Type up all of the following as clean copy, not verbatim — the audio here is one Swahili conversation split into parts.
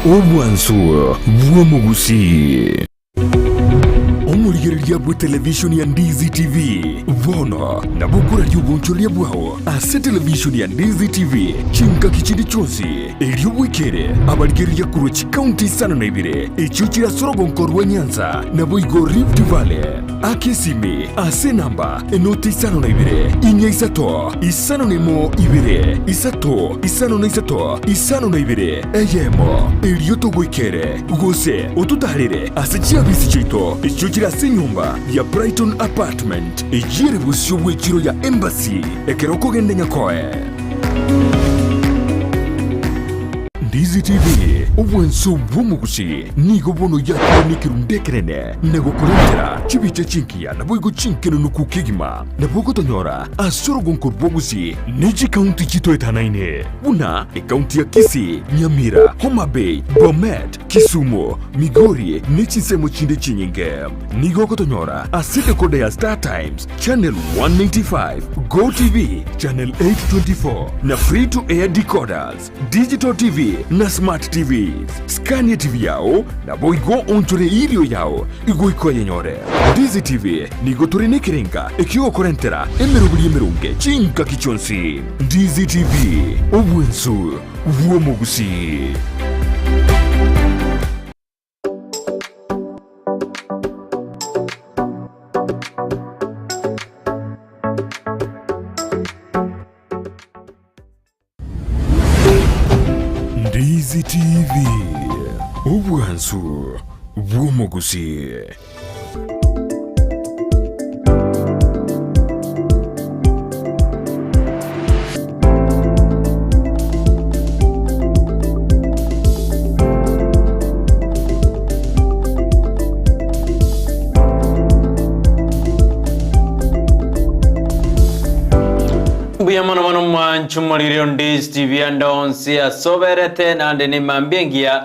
Obwansu bwa Gusii. Omurigereria bwa televisioni ya Ndizi TV bono na bukura ry'ubunchoria bwaho ase televisioni ya Ndizi TV chinka kichindi chonsi elio bwikere abarigereria kuro County sana na ibire echo kirasorogonko rwa Nyanza na boigo Rift Valley akesimi ase namba enoti sana na ibire inya isato isano nemo ibire isato isano na isato isano na ibire eyemo elio to bwikere gose otutarire ase chiabisi chito echo kirase nyumba ya Brighton apartment ejire busyo bwekiro ya embassy ekeroko gende nyakoe Ndizi TV obwenso bw'Gusii nigo bono yakoni kirundekerene nego kurentera chibiche chinkia na boigo chinkeno nukukigima na bogo tonyora asorogonko Gusii neji county chito etanaine buna county ya Kisii, Nyamira, Homa Bay, Bomet, Kisumu, Makori nechi semo chinde chinyinge nigo kotonyora asite kode ya Star Times channel 195 Go TV channel 824 na free to air decoders digital TV na smart TVs Scania TV yao na boigo onchore irio yao igo ikoye nyore Ndizi TV nigo turine kirenga ekio korentera emerunge chinka kichonsi Ndizi TV obwensu bwa Gusii. Ndizi TV obwansu bwa Gusii. Mano mwanchumuliro Ndizi TV andonsi asoberete nande ni mambengia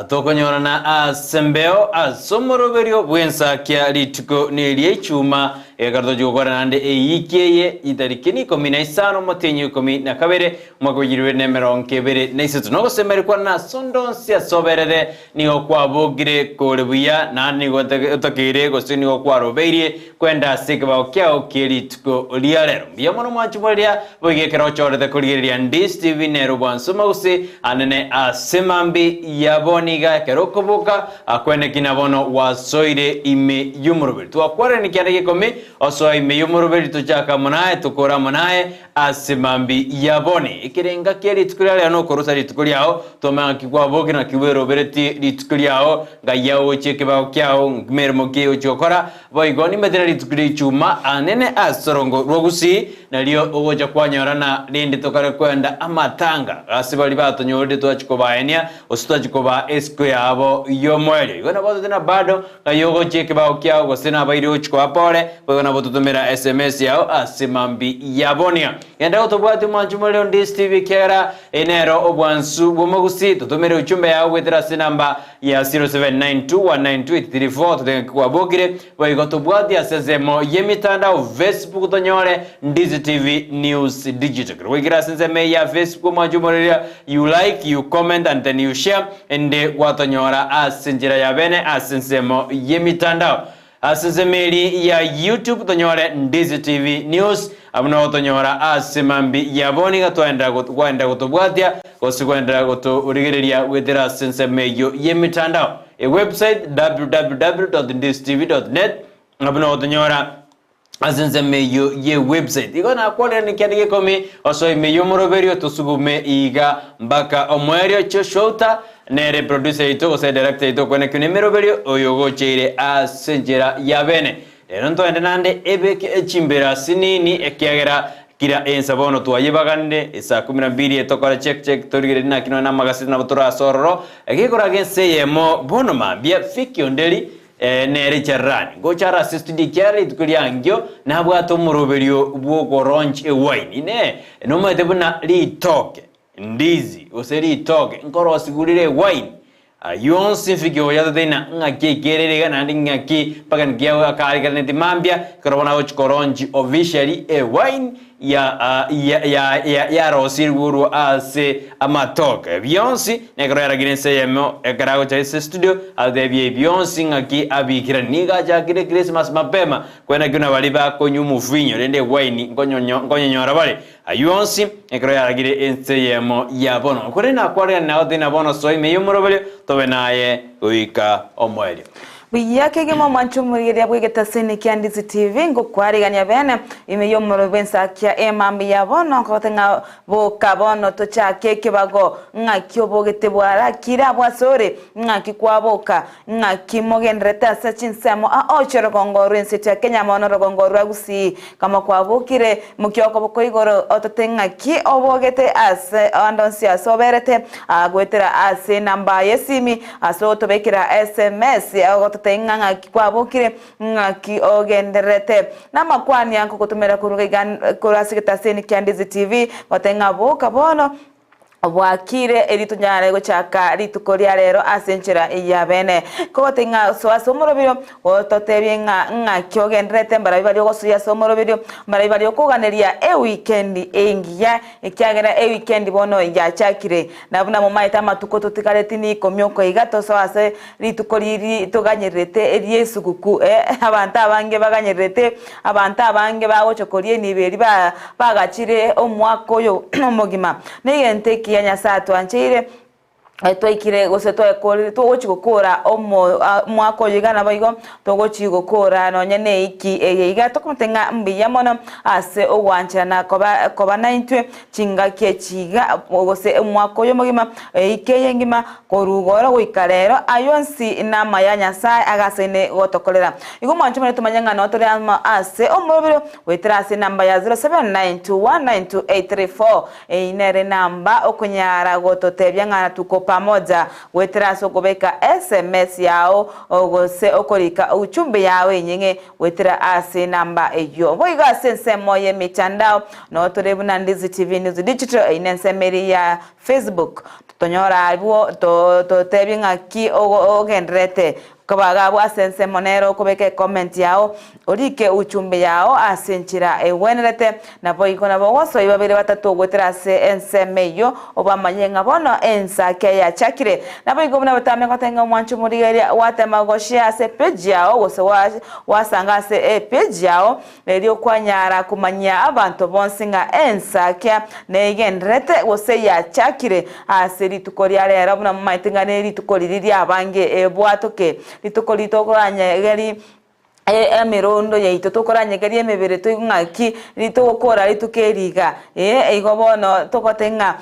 tokonyora na asembeo asomoroberio bwensakia lituko nelie chuma egardo jogora nande eyikeye idarikini 15 motenyo 12 mwaka w'igihumbi na mirongo ibiri na isatu no gusemerwa na sondonsi asoberere niho kwabogire korebuya nani gotokire gosini go kwaroberie kwenda sikaba kyao kirituko liarero biyamano mwanchumulira bogekero chorete kurigeria Ndizi TV nero bwansoma Gusii anene asemambi yaboniga kerokoboka akwene kinabono wasoire ime yumurubiri twakware nikyandike komi osoa ime yumurubiri tujaka munaye tukora munaye asemambi yaboni ikirenga kiri tukuria no korusa ritukuliao toma kigwabo kina kiwero bereti ritukuliao ngayao chekeba kyao ngmermo kyo chokora boigoni medera ritukuli chuma anene asorongo Gusii nalio ogoja kwanyorana rindi tokare kwenda amatanga asibali batonyode twachikobaenia ositachikoba esko yabo yomwele igona boto tena bado ngayogo chekeba kyao gosena abairi ochiko pole bogona boto tumira SMS yao asemambi yabonia yenda otobwati mwanchumuliro Ndizi TV kera enero obwansu bwa Gusii tutumire uchumbe yao wetera sinamba ya 0792192834 tutenga kwa bogire boigo tobwati asezemo yemitandao Facebook tonyore Ndizi TV News Digital wigira senzeme ya Facebook mwanchumuliro you like you comment and then you share ende watonyora asinjira ya bene asensemo yemitandao asenzemeli ya YouTube tonyore Ndizi TV News abuna tonyora asemambi yaboni gatwenda gutubwatia gosigwenda guturigereria wetera sensemeyo yemitandao website www.ndizitv.net abuna tonyora asensemeyo ye website igona kwale nikyandike komi oso imeyo moroberio tusugume iga mbaka omwerio choshota nere producer ito gose director ito kwene kunimero berio oyogo cheire asenjera yabene rero ntoende nande ebeke echimbera sinini ekiagera kira ensabono twayibagande esa 12 etokora check torigere na kino na magazine na botora sororo ekikora gense yemo bono mambia fikiondeli nere charani gochara assisted kyari tukulyangyo nabwato muroberio bwo goronche wine ne no madebuna litoke Ndizi oseri toke nkoro sigurire wine yonsi figyo ya dena ngaki gerere na ngaki pagan gya akari garne dimambia korona och koronji officially wine ya rosir guru ase amatoke bionsi nekro yaragire seyemo ekarago chaise studio adebie bionsi ngaki abikira niga jakire Christmas mapema kwena kuna baliba konyumu finyo rende wine ngonyonyora bale ayonsi ekro yaragire enseyemo yabono kore na kware na odina bono soime yumurobele tobe naye uika omwelio Biyake gimo manchumuri ya bwigeta Kisii and Ndizi TV ngukwariganya bene imeyomoro Ensakia emambi yabono kotenga bokabono tochake kibago ngaki obogete bwara kira bwasore ngaki kwaboka ngaki mogenreta sachinsemo ochero gongoro ensete Kenya mono rogongoro Gusii kama kwabokire mukyoko bokoigoro ototenga ki obogete ase andonsi asoberete agwetera ase namba yesimi aso tobekira SMS tenga ngaki kwabokire ngaki ogenderete namakwani yanko kutumira kurusigita Kisii and Ndizi TV watenga boka bono wakire eritunyare gochaka ritukoria rero asenchera iyabene ko tenga somorobiro ototebye ngaki ogenderete mbarabibario gosuya somorobiro mbarabibario kuganeria weekend engiya ekyagera weekend bono yachakire nabuna mu maita matuko totikareti ni komyoko igato sase ritukoriri tuganyerete eriesuguku abantu abange baganyerete abantu abange bagochokorie niberi bagachire omwako yo omogima negente Nyasato anchire twaikire gose twochigukura mwako yigana bayigo twochigukura no nyene iki yiga tokutenga mbiya mono ase ogwanchana koba 90 chinga kechiga gose mwako yomugima ikeye ngima korugoro wikarero ayonsi inama ya Nyasaye agasene gotokolera igo mwancho mwe tumanyanga no tore ase omubiro wetrase namba ya 0792192834 inere namba okunyara gototebya ngana tuko pamoja weteraso kubeka SMS yao ogose okorika uchumbe yawe nyinge wetera ase namba eyo boiga sense moye mitandao no torebu na Ndizi TV News Digital inensemeri ya Facebook tutonyora albuo to tebinga ki ogendrete kabaga bwa sense monero kubeke comment yao orike uchumbe yao asenchira ewenerete na boiko na boso ibabere batatu gwetera se ensemeyo obamanyenga bono Ensakia ya chakire na boiko buna batame kotenga mwanchu muri watemagoshia se page yao gose wasanga se page yao erio kwanyara kumanya abantu bonsinga Ensakia negenrete gose ya chakire aseri tukoria rero buna maitinga neri tukoriri abange ebwatoke litukolito koranya gari emirondo yaito tokoranye gari emebere ngaki litokora litukeriga igobono tokotenga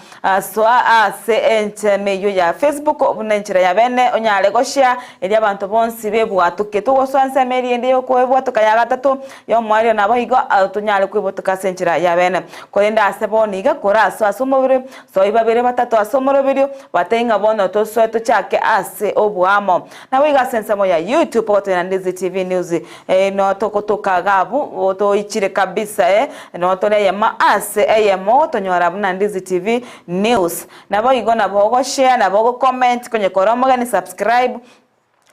swa ase enchemeyo ya Facebook obunenchira ya bene onyale goshia eri abantu bonsi bebwatuke tugoswanse meri ndi yokwebwatuka ya gatatu yo mwario nabo igo tunyale kwibwatuka senchira ya bene korenda ase boniga koraso asomobire so ibabere batatu asomorobire batenga bono toswe tochake ase obwamo nabo iga sense mo ya YouTube otena Ndizi TV News no tokotoka gabu oto ichire kabisa no tole yama ase yemo tonyora buna Ndizi TV News nabo igona bogo share nabo comment kwenye koromoga ni subscribe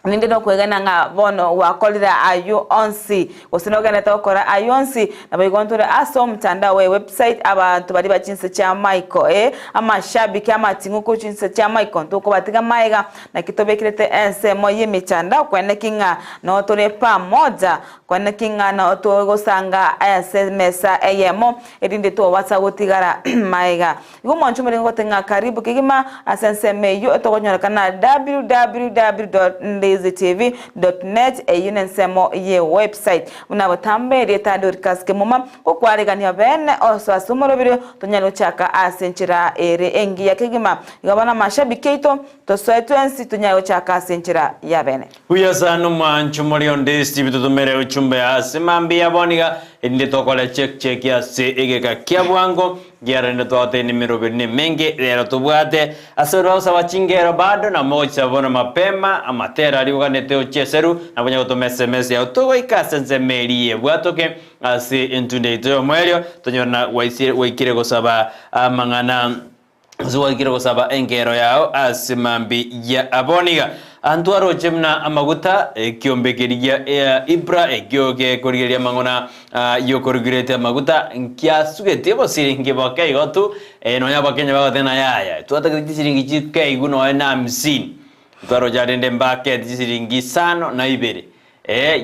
ninde no kwegana nga bono wakolira ayu onsi osinogana tokora ayonsi nabayigonture aso mtandao we website abantu bari bachinse cha Michael amashabiki amatinguko chinse cha Michael ntoko batiga maiga na kitobekirete ensemo yemichandao kwenekinga no tore pamoja kwenekinga no togosanga SMS ayemo edinde to watsagotigara maiga igo mwanchu mrengo tenga karibu kigima asensemeyo tokonyora kana www.ndizitv.net eyunensemo ye website unabotambere ta Dorcas Kemuma okwaregania bene oso asumorobiro tonyalo chaka asenchira ere engi yakigima igabana mashabikeito toswetwensi tonyalo chaka asenchira ya bene uyasano manchu muri Ndizi TV tutumere uchumbe asimambi yaboniga indi tokole check ya se egeka kyabwango gyarende tote ni mirobirni mengi rero tubwate asoro sabachingero bado na moja bona mapema amatera aliuganete ocheseru na bonya gutuma SMS ya utogo ikasenze meri bwatoke ase intundeito mwelio tonyona waikire gosaba mangana zuwa kiro kusaba engero yao asimambi ya aboniga antwaro chemna amaguta kiombekeria ibra gyoge korigeria mangona yo korigirete amaguta nkia sugete bo siringi boke gotu no ya bakenya bagotena yaya twata siringi chike iguno na 50 twaro jarende mbake siringi sano na ibere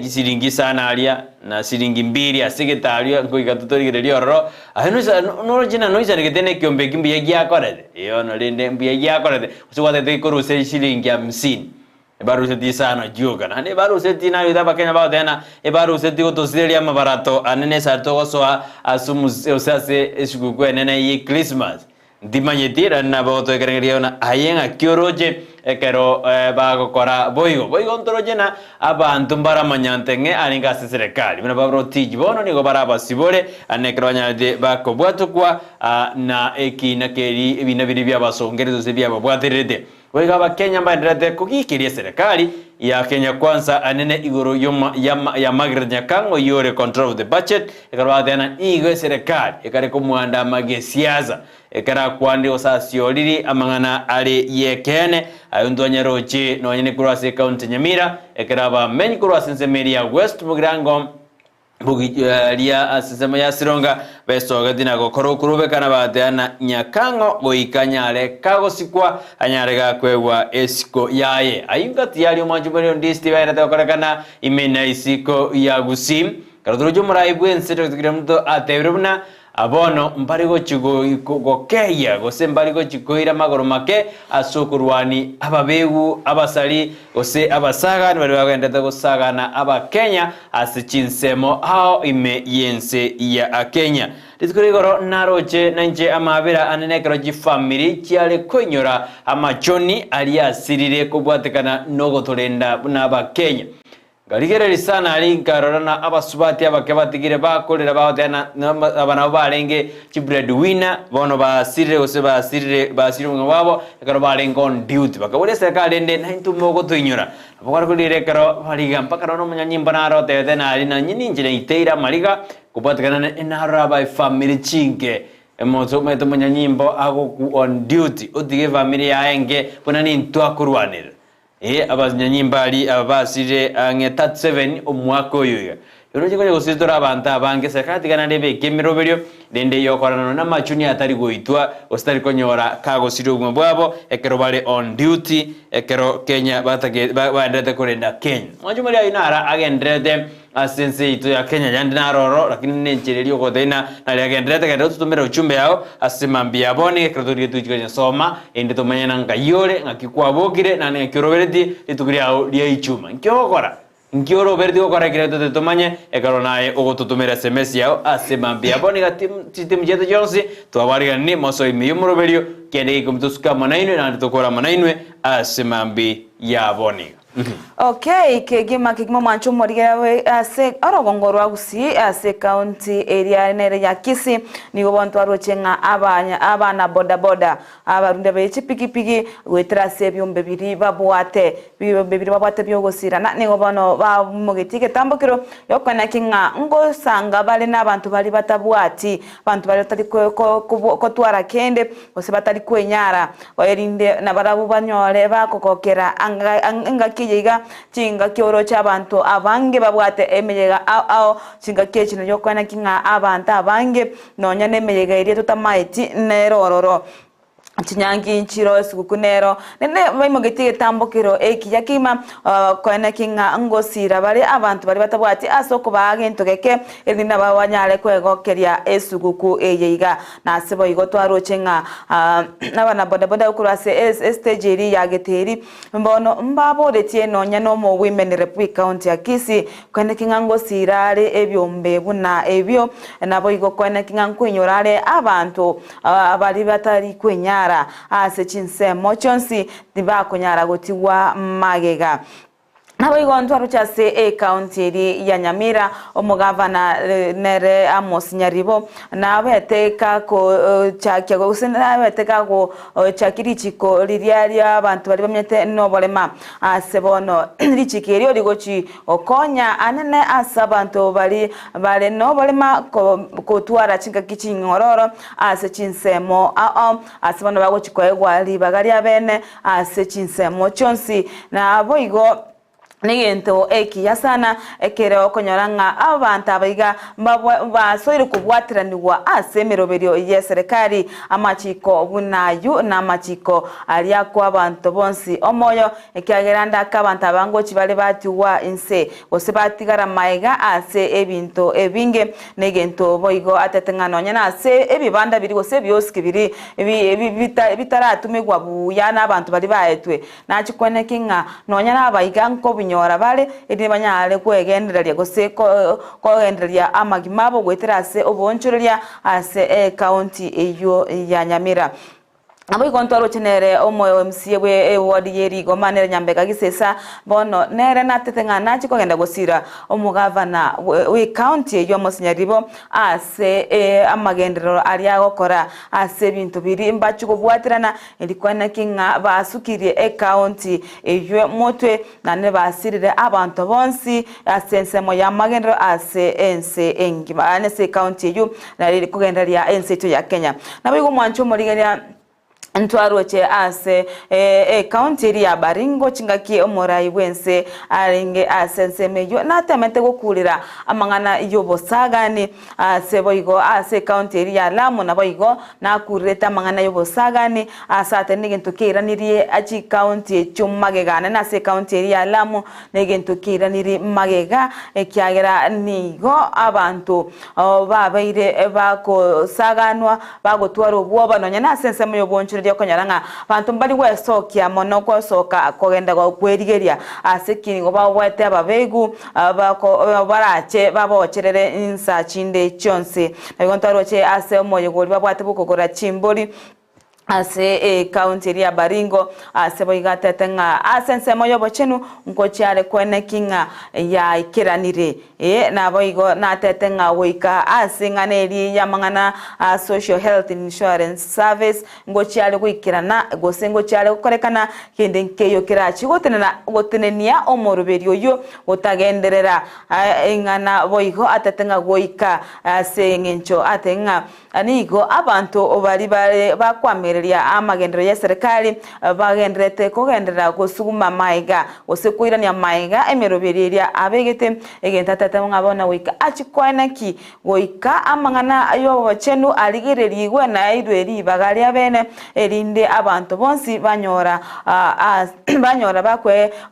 siringi sana alia na siringi mbili asigetalia ngoiga tutorigereria oro ahino no jina no jana getene kiombe kimbi yakorede iyo no lende mbi yakorede uswate tekoruse siringi 50 ebaruseti sana juga na ebaruseti na yuda bakenya bagotena ebaruseti gotosireria mabarato anene sarto gosoa asumu osase esugukwe nene yi Christmas dimanyetira na boto ekeregeria na ayenga kioroje ekero bagokora boigo ntoroje na abantu mbaramanyantenge aninga serikali bina babrotiji bono nigo barabasibore anekero nyade bakobwatukwa na ekina keri ibina biri byabasongerezo se byababwaterede wega bakenya mbandirate kugikiria serikali ya Kenya Kwanza anene igoro ya Margaret Nyakango yore control of the budget ekaro adena igwe serikali ekare kumwanda magesiaza ekara kwandi osasioliri amangana ali yekene ayundonye roche no nyene kurase county Nyamira ekara ba menyi kurase nsemeria West Mugirango bugilia asema ya sironga beso gadina gokoro kurube kana bateana Nyakango boikanyale kago sikwa anyare ga kwegwa esiko yaye ayunga tiyali omanjumero ndisti baira tokorekana imena isiko ya Gusii karodrojo muraibu enseto kiramto atebruna abono mbarigo chigo gokeya gose mbarigo chikoira magoro make asukurwani ababegu abasali gose abasagani bari bagenda gusagana abakenya asichinsemo hao ime yense ya Kenya Diskurigoro naroche nanje amabera anenekero family cyale konyora amachoni ali asirire kubwatekana nogo torenda n'abakenya Galigere sana ali karorana abasubati abakebatigire bakolera baotena abana barenge chibred winner bono basirire gose basirire ngwabo ekaro barenga on duty bakabole serikali ende naintu mogo tuinyura abakora kulire karo baliga mpaka no munyanyimba naro tena ali na nyininjire iteira maliga kupatikana enara by family chinke emozo meto munyanyimbo ago on duty odige family yaenge bonani ntwakurwanira abanyanyimba ali abasire ange 37 omwako yoya yoroje koje gositora abantu abange sakati kana ndebe kemiroberio dende yokorana na machuni atari goitwa ostari konyora kago sirugwe bwabo ekero bale on duty ekero Kenya batage bandete korenda Kenya mwajumali ayinara agendrede asense ito ya Kenya yandina roro lakini nenchererio kodena na agendrede kada tutumira uchumbe yao asemambia bone ekero tujikanya soma ende tomanya ngayore ngakikwabogire na ngekirobereti litukuria lia ichuma nkyokora Nkioro verdi okora kireto tomanye ekaro nae ogotutumira SMS yao asemambia boni gatimu jeto jonsi twabariga ni moso imiyumuro berio kende ikumtusuka manainwe na nditokora manainwe asemambi ya boni Okay, kegima mancho morigerawe ase arogongoro Gusii ase county area nere ya Kisii nigo bantu arochenga abana boda abarunde bechi piki wetrase byombe biri babwate byogosira na nigo bano ba mugetike tambokiro yokana kinga ngo sanga bale nabantu bali batabwati bantu bali tali ko twara kende bose batali kwenyara oyerinde nabarabu banyole bakokokera anga yiga chinga kioro cy'abantu abange babwate emeyega ao chinga kechino yokwana kinga abantu abange nonya nemeyega iri tutamaiti nerororo Chinyangi nchiro sikukunero nene baimogetiye tambokiro yakima kwana kinga ngosira bali abantu bali batabwati asoko bagento keke elina bawanyale kwegokeria esuguku eyiga nasebo igoto arochenga nabana boda kurase stage iri yageteri mbono mbabo letie nonya no mo women republic county ya Kisii kwana kinga ngosira ale ebyombe buna ebyo nabo igokwana kinga nkwenyorale abantu abali batari kwenya ase chinsemo chonsi dibako nyara gotiwa magega Abo igontwaro chase county ya Nyamira omugavana nere Amos Nyaribo na beteka ko chakia go usena beteka go chakiri chiko liria abantu bari bamyete no bolema asebono lichikeri oligochi okonya anene asabantu bari no bolema ko twara chinga kichingororo ase chinsemo asebono bago chikoegwa libagari abene ase chinsemo chonsi na abo igo nigento ekiya sana ekere okonyoranga abantu abiga basoire kubwatiraniwa ase miroberio ye serikali amachiko bunayu na amachiko aliako abantu bonsi omoyo ekiageranda akabantu abango chibale batiwa inse osebatigara maiga ase ebinto ebinge nigento boigo atetengano nyana ase ebibanda biri gose byoski biri bitaratumigwa buya n'abantu bali baetwe nachikonekinga nonyana abayiga nko nyora bale edi banyale kwegendereria gose kogendereria amagimabo gweterase obonchoreria ase county eyo ya Nyamira. Abo ikontwaro chenere omoyo MCA we ward yeri gomanere nyambeka gisesa bono nere natetenga nachi kogenda gosira omugavana we county eyo Amos Nyaribo ase amagendero aria gokora ase bintu biri mbachuko bwatirana elikwana kinga basukirie county eyo motwe nane basirire abantu bonsi asensemo ya magendero ase ense engima anese county eyo nari kugenderia ense to ya Kenya nabigo mwancho morigeria ntwaro che ase county ya Baringo chingaki omorai wense aringe asensemeyo natemete gokulira amangana yobosagani ase boigo ase county ya Lamu na boigo nakureta amangana yobosagani asate nigintu kiraniriye achi county chumagegana na ase county ya Lamu nigintu kiraniri magega ekiagera nigo abantu babaire bako saganwa bagotwaro bwoba nonya na sensemo yobonchire konyaranga bantu mbali wesokia mono ko soka kogenda go kwerigeria asekini go bawete ababegu bako barache babocherere insa chinde chonse nagontaro che ase omoyo goli babwate bukogora chimboli ase county ya Baringo ase boigate tenga asense moyo bochenu nkochiare kwene kinga ya ikiranire na boigo na tetenga wika asinganeri ya mangana social health insurance service ngochiare kwikirana gosengo chiare korekana kinde nkeyo kirachi gotenenia omoruberio yo gotagenderera ingana boigo atetenga goika ase ngencho atenga anigo abantu obali bakwamere amagendero ya serikali bagendrete kogendera gosuguma maiga osekuirania maiga emerobereria abegete egentatata ngabona wika achikwanaki goika amangana ayo bachenu aligererigwe na idweri bagali abene erinde abantu bonsi banyora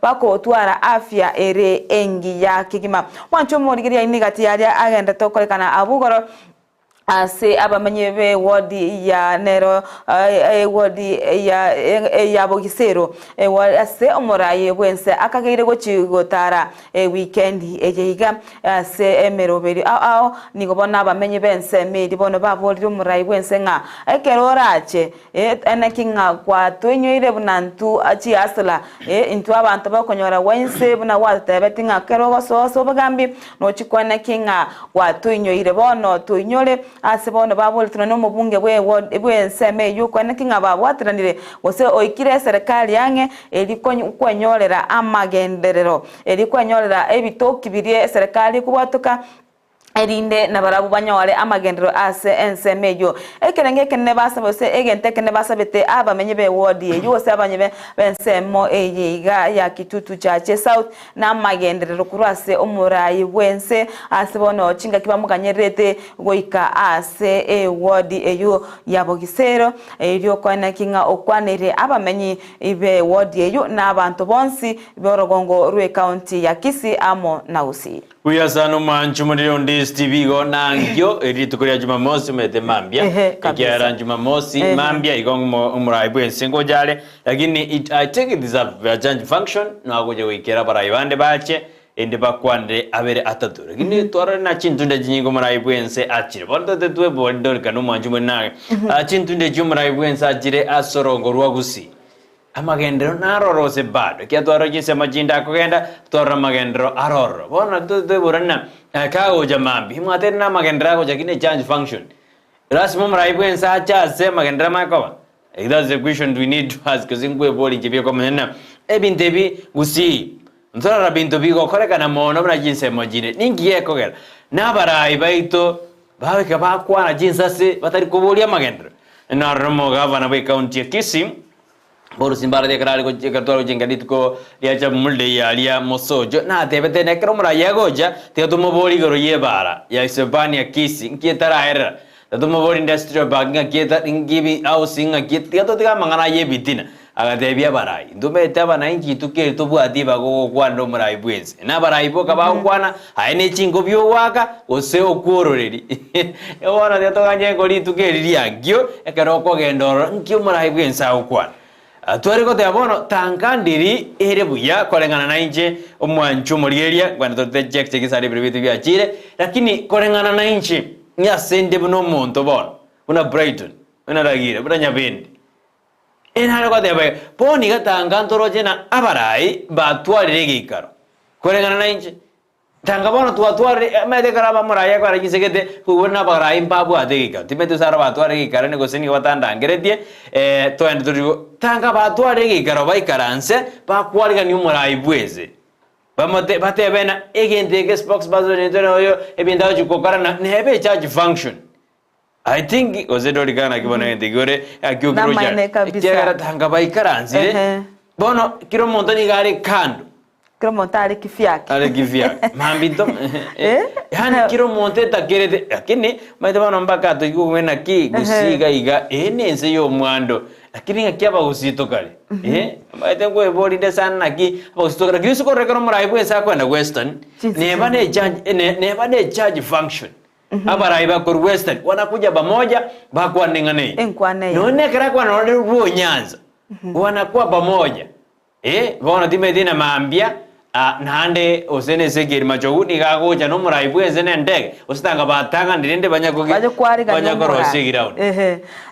bakotwara afya ere engi ya kigima wancho morigeria inigati ya agenda tokorekana abugoro ase abamenye be wodi ya nero wodi ya bogisero ase omoraye bwense akageire gochigotara weekend ejiga ase emeroberi nigobona abamenye bense medi bono babolire omoraye bwense nga ekerorache enekinga kwa twenyoire bunantu achi asla into abantu bakonyora wense buna watebetinga kerogo so bagambi no chikwana kinga wa twenyoire bono twinyore asebono babolituna no mubunge bwe nseme yuko nekinga babwatiranire gose oikire serikali yange elikwenyorera amagenderero elikwenyorera ebitoki birie serikali kubwatuka erinde na barabu banyore amagendero ase ensemeyo ekerenge kenne basabose egente kenne basabete abamenye be wodi yose abanye bensemo eyiga ya kitutu chache south na amagendero kurase omurayi wense asebono chinga kibamuganyerete goika ase wodi eyo yabogisero eryo kwana kinga okwanere abamenye ibe wodi eyo na abantu bonsi borogongo rwe county ya Kisii amo na Gusii. Uyasano manchu muri Ndizi TV go nangyo eritukuria Jumamosi mete mambia kiara Jumamosi mambia igongo umuraibu ensengo jale lakini I think it is a change function na goje wikera bara ibande bache ende bakwande abere atatu lakini twara na chintunde jingo muraibu ense achire bondo tetwe bondo kanu manchu mena chintunde jumuraibu ense achire asorongo rwa Gusii amagendero narorose bado kia twaro jinse majinda kugenda twara magendero aroro bona tuburana kago jamambi mwatena na magendera ko jakine change function rasmo mraibu sa cha se magendera makoba that's the question we need to ask kuzingwe boli jibye ko menena ebintebi Gusii ntora bintu bigo koreka na mono bra jinse majine ningiye kogera nabarai baito bawe ka bakwana jinsa se batari kubolia magendero na romo gavana be county Kisii boru simbara de karali ko jekartoro jengadi ko liacha mulde ya lia mosojo na tebete ne kromra yagoja te to mobori goro ye bara ya sebania Kisii kietara era to mobori industry baginga kieta ingibi au singa kieta to tiga mangana ye bitina aga debia barai ndume taba na inji tuke to bu adiba go kwando murai bwezi na barai boka ba kwana haine chingo byo waka ose okuroreri e wana de to ganye goli tuke liangio e kero ko gendoro nkyo murai bwensa okwana Tuariko te abono tankandiri erebuya kolengana na inche omwanchu morieria kwanda tote check kisari previtu bya chire lakini kolengana na inche nya sende buno monto bon una Brighton una ragira buna nyabendi enharo ko te abe poni ga tankantoro jena abarai batwarire gikaro kolengana na inche tangabono tuatware mede karaba muraya kwa rajisegete kubona barai mpabu adegika timetu sara batware gikaro ne goseni watanda ngeredie to endu tanga batware gikaro baikaranse bakwariga ni umurai bweze bamote batebena egende Xbox bazo netono yo ebinda ukokara na nebe charge function I think ozedo ligana kibona ndigore akyogroja kera tanga baikaranse bono kiro montani gari kando kiro monta ale kifiake mambito yani kiro monte takere lakini maitaba mpaka to kuwena ki Gusii iga enense yo mwando lakini ngakiaba Gusii tokale maite ko body de sana ki Gusii tokale kiriso ko rekoro muraibu esa kwenda western ne bane charge function abaraiba ko western wanakuja pamoja bakwa ningane none kera kwa none ruo Nyanza wanakuwa pamoja bona timedina maambia nande osene segeri machogu ni gagoja no muraibu ezene ndege ositanga batanga ndinde banyako banyako segiraun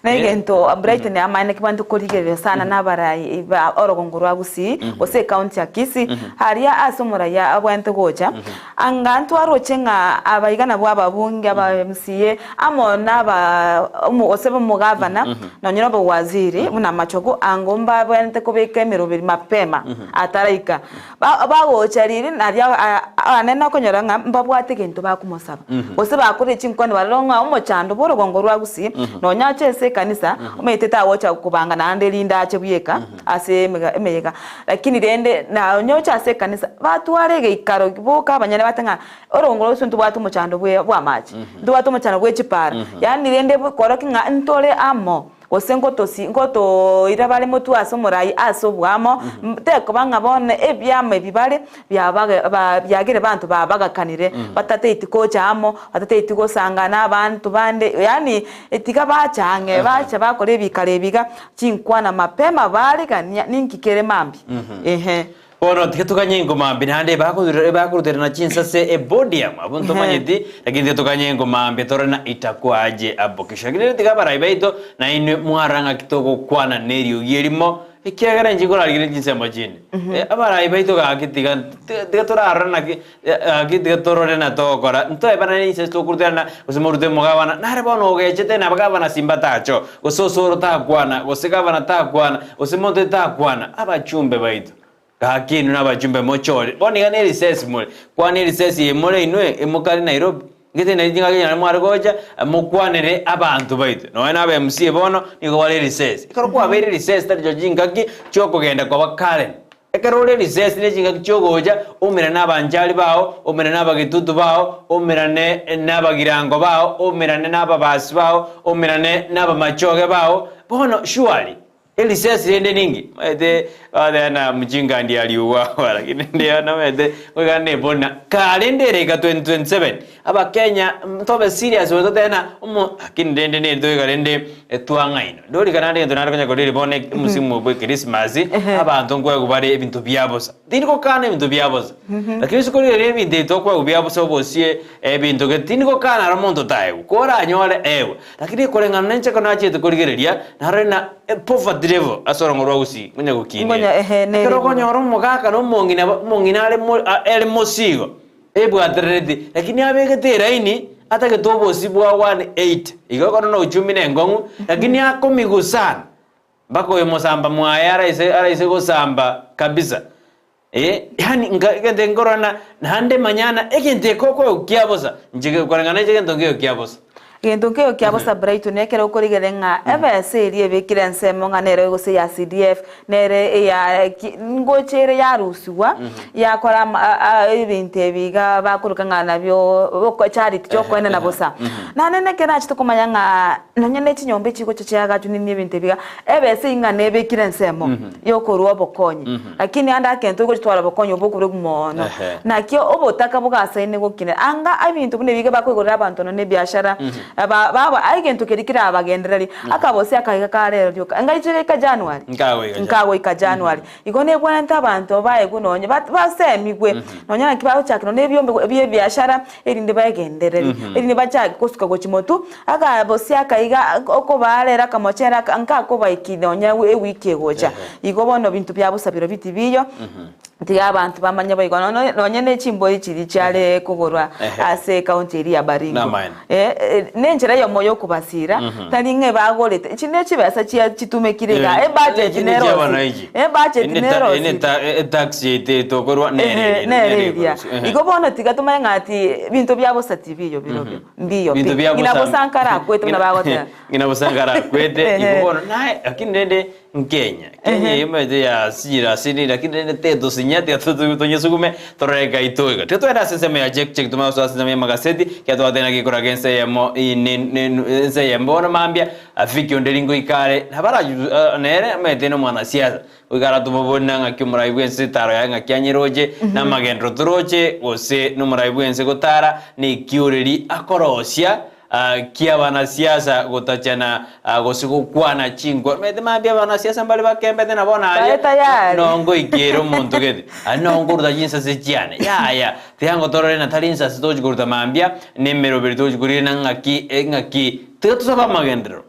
na igento Brighton amane kibantu koligere sana nabarai ba orogongoro Gusii ose county ya Kisii haria asomura ya abwente goja angantu arochenga abaigana bwa bunge aba MCA amona ba osebe mu governor na nyoba waziri una machogu angomba abwente kobeka emirobiri mapema ataraika ochariri naria anena konyoranga mbabwate kintu bakumusaba bose bakore chinkone balonga omochando borogongoro Gusii no nyache se kanisa umeteta wocha kubanga na ande linda ache buyeka ase emega lakini rende na nyocha se kanisa batwarege ikaro boka abanyane batanga orongoro suntu bwatu mochando bwa machi ndu bwatu mochando bwe chipara yani rende korokinga ntole amo ngoto irabale motu asomurai asobwamo teko banga bone ebyame bibale byagire bantu babagakanire batateti kochamo batateti gosangana abantu bande yani etika bachange bacha bakore bikare biga chinkwana mapema bali kanya ninkikere mambi Ono tiketokanye ngoma binande bakurutera na chinsa se ebodium abunto manyeti lakini tiketokanye ngoma betorena itakuaje abokisha gire tikabara ibaito na ine mwaranga kitoko kwana nerio yerimo ikiagara njikora gire chinsa majini abara ibaito ga kitiga tiketora arana kitiketorore na tokora nto ebana ni se tokurutera usimurute mugabana nare bono gechete na bagabana simba tacho gososoro ta kwana gosigabana ta kwana usimonte ta kwana abachumbe baito kakinu n'abajumbe mochore boni gane recess mule kwani recess yemule inwe emukari Nairobi ngete na jinga ganya mwargoja mukwanere abantu baito no na ba MC bono niko wale recess ikaro kwa bere recess tari jinga ki choko genda kwa bakaren ikaro le recess ne jinga chogoja umira n'abanjali bao umira n'abagitutu bao umira ne n'abagirango bao umira ne n'ababasi bao umira ne n'abamachoge bao bono surely elisesi ende ningi maite na mjinga ndi aliuwa lakini ndio na maite ngane bona kalendere ka 2027 aba Kenya mtobe serious wote tena lakini ndende ne ndo kalende tuangaino ndori kanande ndo narikonya kodiri bone musimu bwe Christmas abantu ngwe kubare ebintu byabosa tiniko kana ebintu byabosa lakini sikoli ebintu tokwa ubyabosa bosie ebintu ke tiniko kana ramonto tayo kora anyole ewe lakini kolengana nche kana chetu koligereria narena poverty level asoro ngorwa Gusii munya gukini ne kero konyoro mugaka no mongina ele mosigo ebwatereti lakini abegetera ini atake tobo sibwa 18 igoko no uchumi nengongu lakini akomigusana bako yemosamba mwayara ise gosamba kabisa yani ngende ngorana hande manyana egente koko ukiabosa njige kwarangana njige ngeo kiabosa Gendonke kiabosa Brighton ekero kurigerenga ebese eri ebekire nsemo nganero gose ya CDF nere ya ngochere ya rusuwa yakora ibintu ebiga bakuruka ngana byo boko charity cyo kwenda nabosa nanene kera chito kumanya nga nonyene chinyombe chiko cyo cyaga tunini ibintu ebiga ebese ingane ebekire nsemo yokorwa bokonyi lakini anda kento go twara bokonyi obokure gumono nakyo obotaka bugasaine gokine anga ibintu bune biga bakwigorera abantu none biashara baba agento kerikira abagendereri akabose akayiga karero ryoka ngayicire ka January nkawe ka January igone bwana ntabantu baye kunonye basemigwe nonyana kibaho cyakino nebyombe biye byashara erinde bagendereri erinde bacha kosuka go chimotu akabose akayiga oko barera kamochera nkako bayikidonya wiki gocha igobono bintu byabusabiro biti biyo tiga abantu bamanya bayigona nonyene chimbo ikiri cyale kugorwa ase county eri ya Baringo nenjera yo moyo kubasira tani nke bagorete ikine kibasa kitume kirega budget nero budget nero taxi te tokorwa ne igobona tigatuma ngati bintu byabosati biyo mbiyo inabosankara kwete nabagote inabosankara kwete igobona nae akinende Kenya yemede ya sira sini lakini teto sinyati atutu tonyesukume toreka itoiga teto era seseme ya check tuma so seseme magaseti kya to atena kikora gense yemo inse yembona mambia afiki onderingo ikare nabara nere meteno mwana siasa ukara tumubona ngakimura ibwense taro ya ngakyanyiroje na magendro turoje ose numura ibwense gotara ni kiureri akorosia kia wanasiasa gotachana gosiku kwana chingwa mede mambia wanasiasa mbali bakembe tena bona ali nongo ikero muntu gede anongo ruda jinsa se chiane ya tiango torore na talinsa se toji gurta mambia nemero bertoji gurina ngaki teto saba magendro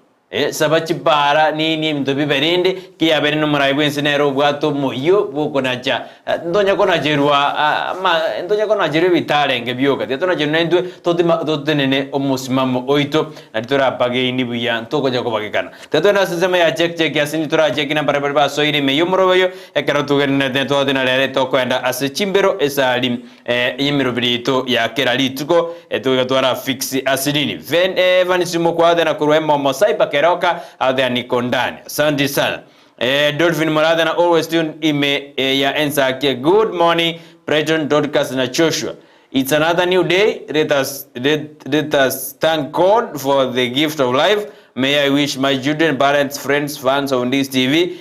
sabachi bara ni mtobi berinde kia berino maraibwense nero bwato moyo bukonacha ndonya kona jerwa ndonya kona jerwa bitare ngebyoka tetona jenendwe totenene omusimamo oito na tora page inibuya ntoko jako bagekana tetona sesema ya check yasini tora check na barabara baso iri meyo moroyo ekero tugene neto tena lere toko enda ase chimbero esali yimiro birito ya kerali tuko eto tora fix asidini vanisimo kwa na kurwemo mosaipa keroka adha niko ndani asante sana Dolphin Morada na always tuned ime ya Ensakia. Good morning Brighton, Dorcas na Joshua. It's another new day. Let us thank God for the gift of life. May I wish my children, parents, friends, fans of Ndizi TV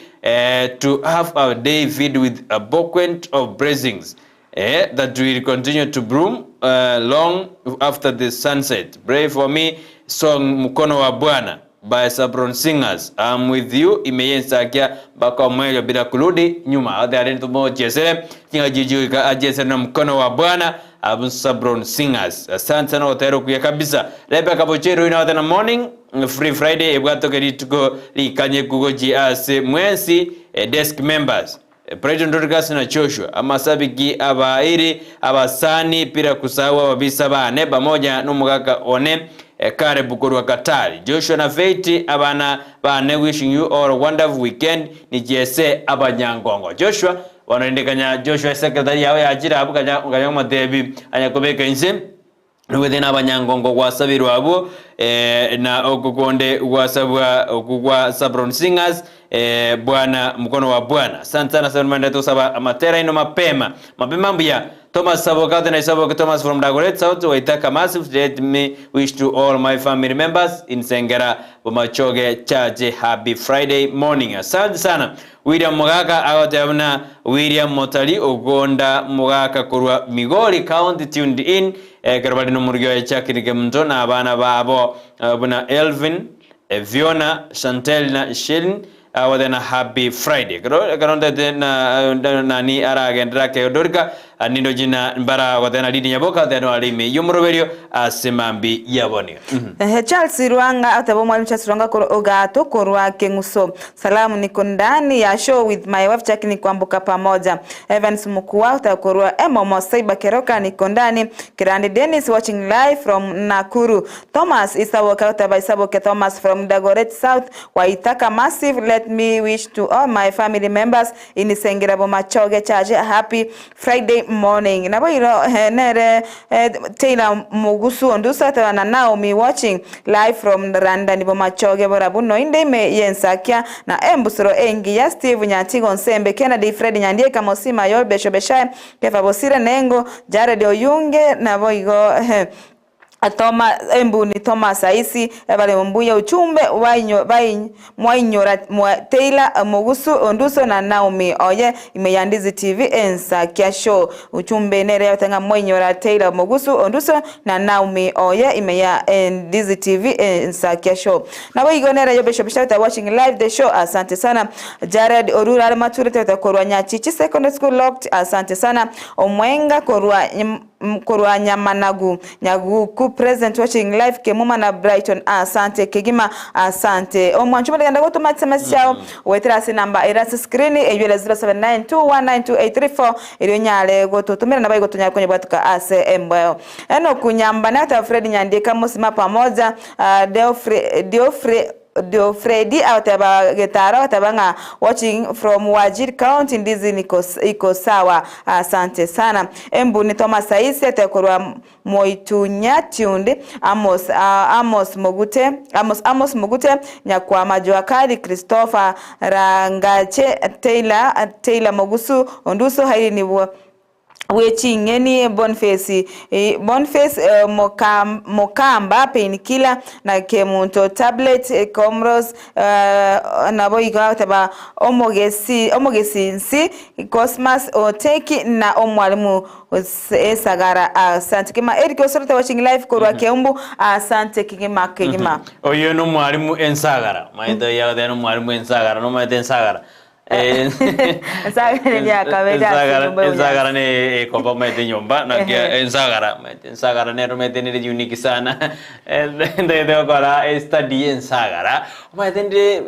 to have our day filled with a bouquet of blessings that will continue to bloom long after the sunset. Pray for me, song Mkono wa Bwana by Sabron Singers. I'm with you. Ensakia baka mwelo bila kurudi nyuma. Adha tumo jesele kinga jijuika ajese na Mkono wa Bwana abu Sabron Singers. Asante sana otero kuya kabisa. Lebe kapochero ina wata na morning free Friday ebwato kedi tuko likanye kugoji ase mwensi desk members. President Dorcas na Joshua amasabiki abairi abasani pira kusawa wabisa bane pamoja n'umugaka one kare bukuru wa Katari. Joshua na Faith abana bane wishing you all a wonderful weekend ni jese abanyangongo. Joshua wanaendekanya Joshua secretary yawe ajira abukanya madebi anyakobeka inse within abanyangongo wasabirwa abo na okukonde wasabwa okugwa Sabron Singers Bwana Mkono wa Bwana. Asante sana sana mandato saba amatera ino mapema mbia Thomas Sabokate na Sabokate Thomas from Dagoret South waitaka massive. Let me wish to all my family members in Sengera Bomachoge Church happy Friday morning. Asante sana William Mugaka awatabna William Motali Ogonda Mugaka kurwa Migori County tuned in karabadi no murgyo chakirike mtona abana babo buna Elvin Fiona Chantel na Shelin wadena happy Friday karonda na nani ara agendra ke Dorcas nindo jina mbara watena lidi nyaboka teno alimi yomoroberio asemambi yabonio Charles Ruanga atabo mwalimu Charles Ruanga ogato korwa kenguso. Salamu niko ndani ya show with my wife Jackie ni kuambuka pamoja. Evans Mukua utakorwa Emo Saiba Keroka niko ndani. Kirandi Dennis watching live from Nakuru. Thomas Isaboka utaba Isaboka Thomas from Dagoret South. Waitaka massive, let me wish to all my family members in Sengirabo Machoge Church a happy Friday morning. Naboiro nere Taylor Mugusu ondusa na Naomi watching live from Randa nibo Machoge borabuno inde me Ensakia na Embusoro engi ya Steve Nyatigo Nsembe Kennedy Fred Nyandie Kamosima Yol Beshobeshai Kefa Bosire Nengo Jared Oyunge na boigo Atoma embu ni Thomas Aisi ebale mbuya uchumbe mwainyora Taylor Mugusu onduso na Naomi oye imeyandizi TV Ensakia show uchumbe nere yotenga mwainyora Taylor Mugusu onduso na Naomi oye imeyandizi TV Ensakia show na boigo nere yo bishop watching live the show asante sana Jared Orura maturity takorwa Nyachichi secondary school locked asante sana Omwenga korwa Nyamanagu Nyagu present watching live Kemuma na Brighton asante Kigima asante omwanchuma legenda go to SMS yao wetrasi namba irasi screen eyele 0792192834 iliyo nyale go to tumira nabayi go tunya kwenye bwatuka ACMBO eno kunyamba na ta Fred Nyandika musima pamoja Diofredi ataba getara atabanga watching from Wajir County Ndizi iko sawa asante sana embu ni Thomas Aisi atakorwa Moitunya Tundi Amos Mugute nyakwa Majoakari Christopher Rangache Taylor Mugusu onduso haili ni wechingeni Boniface Mokamba Painkiller na Kemunto tablet Comros na boiga taba omogesi Cosmas Oteki na omwalimu Sagara asante kima Eric Osoro watching live korwa Keumbu asante kigima oyo no mwalimu Ensagara maito ya deno mwalimu Ensagara no maito Ensagara Ensagara ne kompa mete nyomba na kia Ensagara ne romete ne unique sana de kora study Ensagara mete ne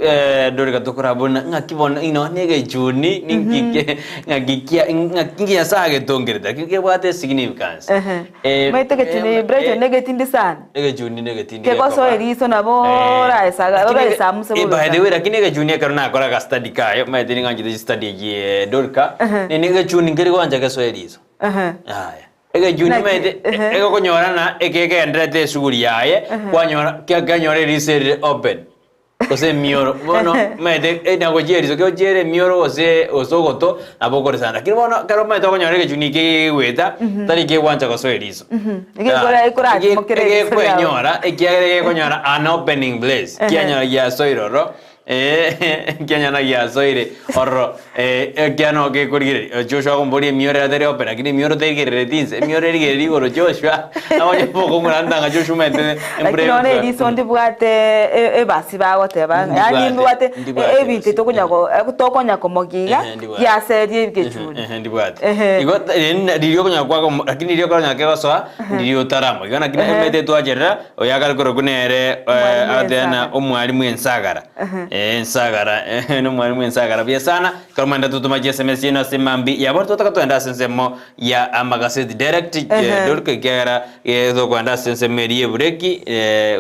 dorika tokora bona ngakibona ino nege juni ningike ngakikia sage tongirda kike bwate significance mete ke tuni Brighton nege tindi sana nege juni ke koso eriso na bora Esagara ora esamuse bora by the way lakini nege juni karona kora ka study kayo mete ninga study ye Dorcas nige juni ngiri kwanja keswelizo haya ege juni mete ege konyora na ege endrete suguri yaye kwanyora kyaganyore reset open kose mioro bono mete ena gojerizo ke ojere mioro ose osogoto abokore sana kiri bono karo mete konyora ege juni ke weta tari ke kwanja keswelizo ege kora mokere ege konyora ege konyora an opening place kyanyora ya soiroro Kianyana ya soire orro kiano ke kurigire Joshua kombori miore adere opera lakini miore tegere tinse miore rigere goro Joshua awoje poko muranda nga Joshua mete embre lakini one sonde bwate basi bawo teba yani bwate ebinte tokonya ko mogiga ya serie gechuni ndi bwate igo ndirio konya kwa lakini ndirio konya ke basoa ndirio taramo igana kina mete twajera oyagala koro kunere adena omwalimu Ensagara Ensagara no mwalimu Ensagara bia sana kamanda tutuma SMS ino semambi ya borto takatwenda sensemo ya amagazeti direct dorke kera ezo kwanda sensemerie breki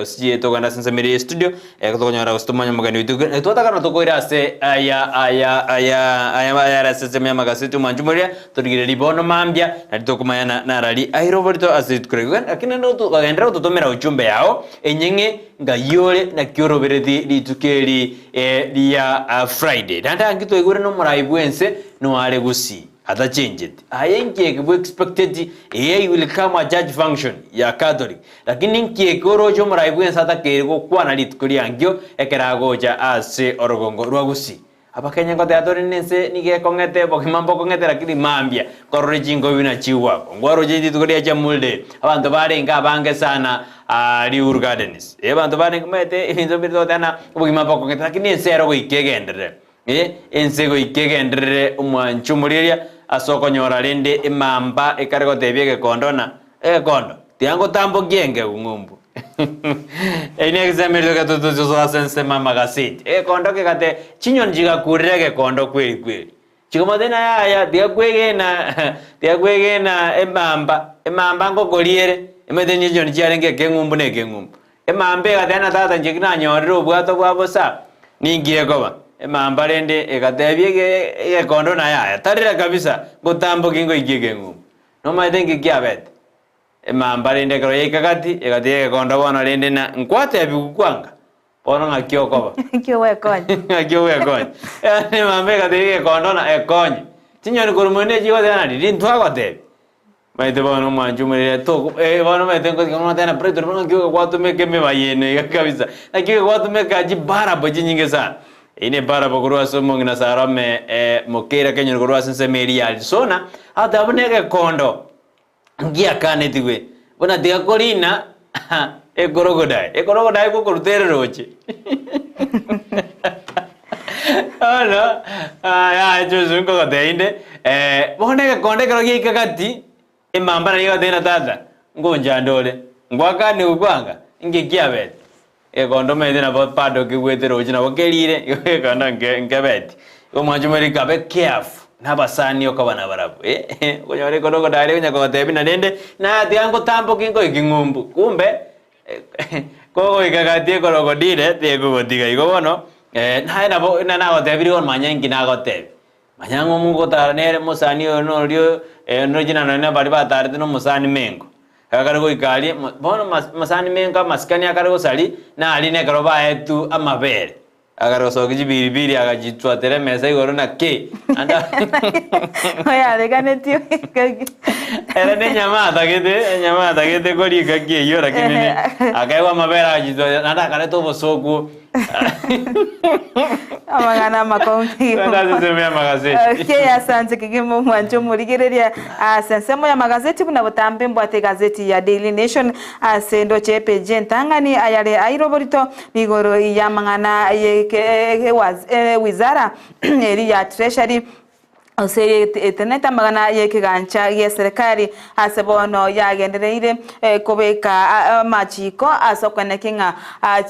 usije to kwanda sensemerie studio to nyara ustumanya magani witu to takana to koira se aya senseme ya magazeti manjumuria to digire libono mambia na to kumayana na rali airo borto asit kuregan akina no to kagendra to tomera uchumbe yao enyenge ngayole na kioro beredi litukeli dia Friday nanda ngito igure no muraibwense no ale Gusii ata change it ayenke ke expected will come a judge function ya Catholic lakini nke korojo muraibwense ata kergo kwana litukeli angyo ekeragoja ase orogongo rwa Gusii abakenya ngote atori nense nige kongete bokimambo kongete lakini mambia korojingo wina chiwa ngwaro jidi tukeli acha mulde abantu barenga bange sana Liur Gardens abantu bane kumete inzo birto tana bokimambo kongete lakini ensero go ikegendere ensego ikegendere umwanchumuliria asoko nyora rende imamba ikarego tebie gekondona kondo tiango tambo genge ngumbu ene examine ga to zo asense mama gasiti kondo ke kate chinyon jiga kurege kondo kweli chikomadena ya dia kwegena emamba ngokoliere emetenye jon chiarenge kengumbu ne kengumbu emambe gatena tata njikina nyorero bwato bwabo sa ningie koba emamba rende egatebie ge kondo na ya tarira kabisa gotambo kingo igie kengumbu no maitengi kiabet emamba rende karo ikagati egatie kondo bona rende na nkwate bigukwanga bono ngakio koba kiwe konye kiwe konye emamba egatie kondo na ekonye tinyoni kurumone jigo dana ntwa gote maite bono manjumere to bono maite ngo kama tena preto bono kio kwatu meke me bayene kabisa na kio kwatu meka jibara boji nyinge sana ine bara bogurwa somo ngina sarame mokera kenyo gorwa sense meria sona ata boneke kondo ngia kane tiwe bona dia korina ekorogodai ko korutere roche no ya chuzu ko gadeinde boneke konde karo gi kagati imamba na yiga dena tata ngonja ndole ngwaka ni ukwanga nge kiabet kondo me dena pado ki wete roche na bokelire kondo ngebet o manjumeri kabe careful nabasani okabana barabu konyore kodogo dare nya ko tebi na nende na tiango tampo kingo ikingumbu kumbe kogo ikagatie korogo dire tego gotiga igo bono na go tebi on manyangi na go tebi manyango mungo tarane musani no rio no jina no na bari ba tare no musani mengo kagaro go ikali bono musani menga maskani akaro sali na ali ne karoba etu amabere agaro sogi biribiri agajitwa tere mesa igoro na ke anda oya de ganetio era ne nyamata gete kori kake yora kinene akaiwa mabera agajitwa nanda kare to bosoku amagana makongi nanda sema magazeti ke asante kigimo mwanjo murigereria sensemo ya magazeti buna butambe mbwate gazeti ya Daily Nation asendo chepe jentangani ayale airoborito nigoro ya mangana wizara eri ya treasury oseri eteneta magana yekigancha ye serikali asebono yagendereire kobeka machiko asokwane kinga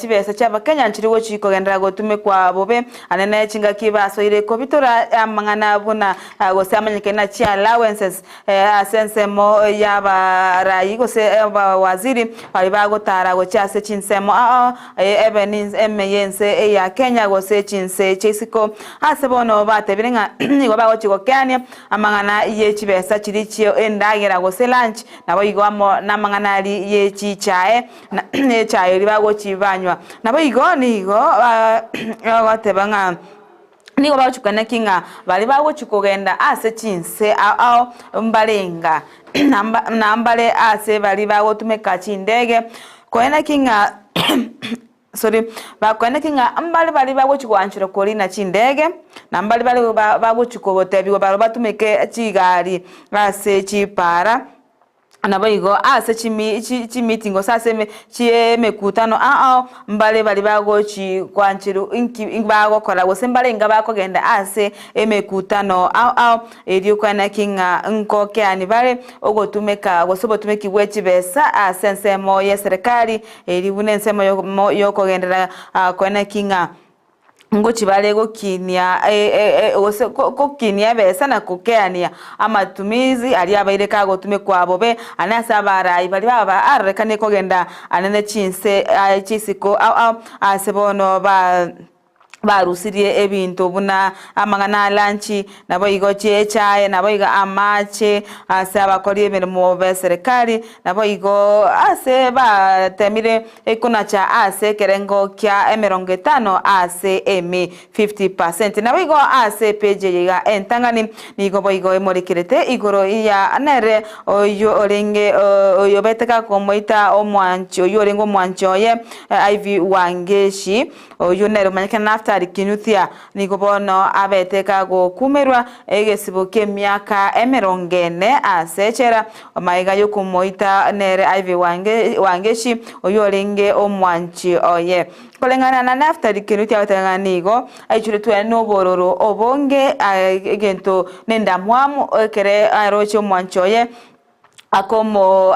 chibesa chaba Kenya nchiriwo chiko gendera gotume kwa bobe anene chinga kibaso ile kobitora amangana buna gosamanyike na chi allowances asensemo yabarai gose waziri bali bagotara go chase chinsemo ebenins emeyense ya Kenya gose chinse chisiko asebono batebiringa nigo bago kyane amangana yechibesa chirichio endagera gose lunch nabo igwamo namangana ali yechichae na chae libago chibanywa nabo igonigo batebanga nigo bachukana kinga bali bago chukogenda ase chinse ao mbalenga nambale ase bali bago tumeka chindege koena kinga sorry bakwene kinga ambali bali bagochikwanchira kolina chindege nambali bali bagochikobotebi bali batumeke chigari ase chipara anabayigo ase meeting osase mekutano mbale bali bagochi kwanchiru bago kola gose mbale nga bakogenda ase emekutano eriyo kwana kinga nkoke ani bale ogotumeka gosobo tumeki wechibesa asensemo ye serikali eri bunensemo yokogendera kwana kinga ngochi bale gokinia gokinia besa na kukeania amatumizi ali abaire kago tume kwabo be anasa barayi bali baba arekane kogenda anene chinse chisiko asebono barusirie ebintu buna amangana lanchi nabo igoche chae nabo iga amache ase abakori emirimo be serikali nabo igo ase batemire ekunacha ase kerengo kya 50 ase 50% nabo igo ase peje yiga entangani nigo boigo emorikirete igoro iya anere oyo orenge oyo beteka komoita omwancho oyo orengo mwancho ye IV Wangeshi oyo nero manyaka nafta tarikinuthia nigo bono abeteka gukumirwa egesibo k'emyaka 40 asechera omaiga yokumoita nere Ivy Wangeshi oyorenge omwanchi oye kolengana na naftarikinuthia otanganigo aichuretwe nobororo obonge egento nenda mwamu ekere aroche omwanchi oye akomo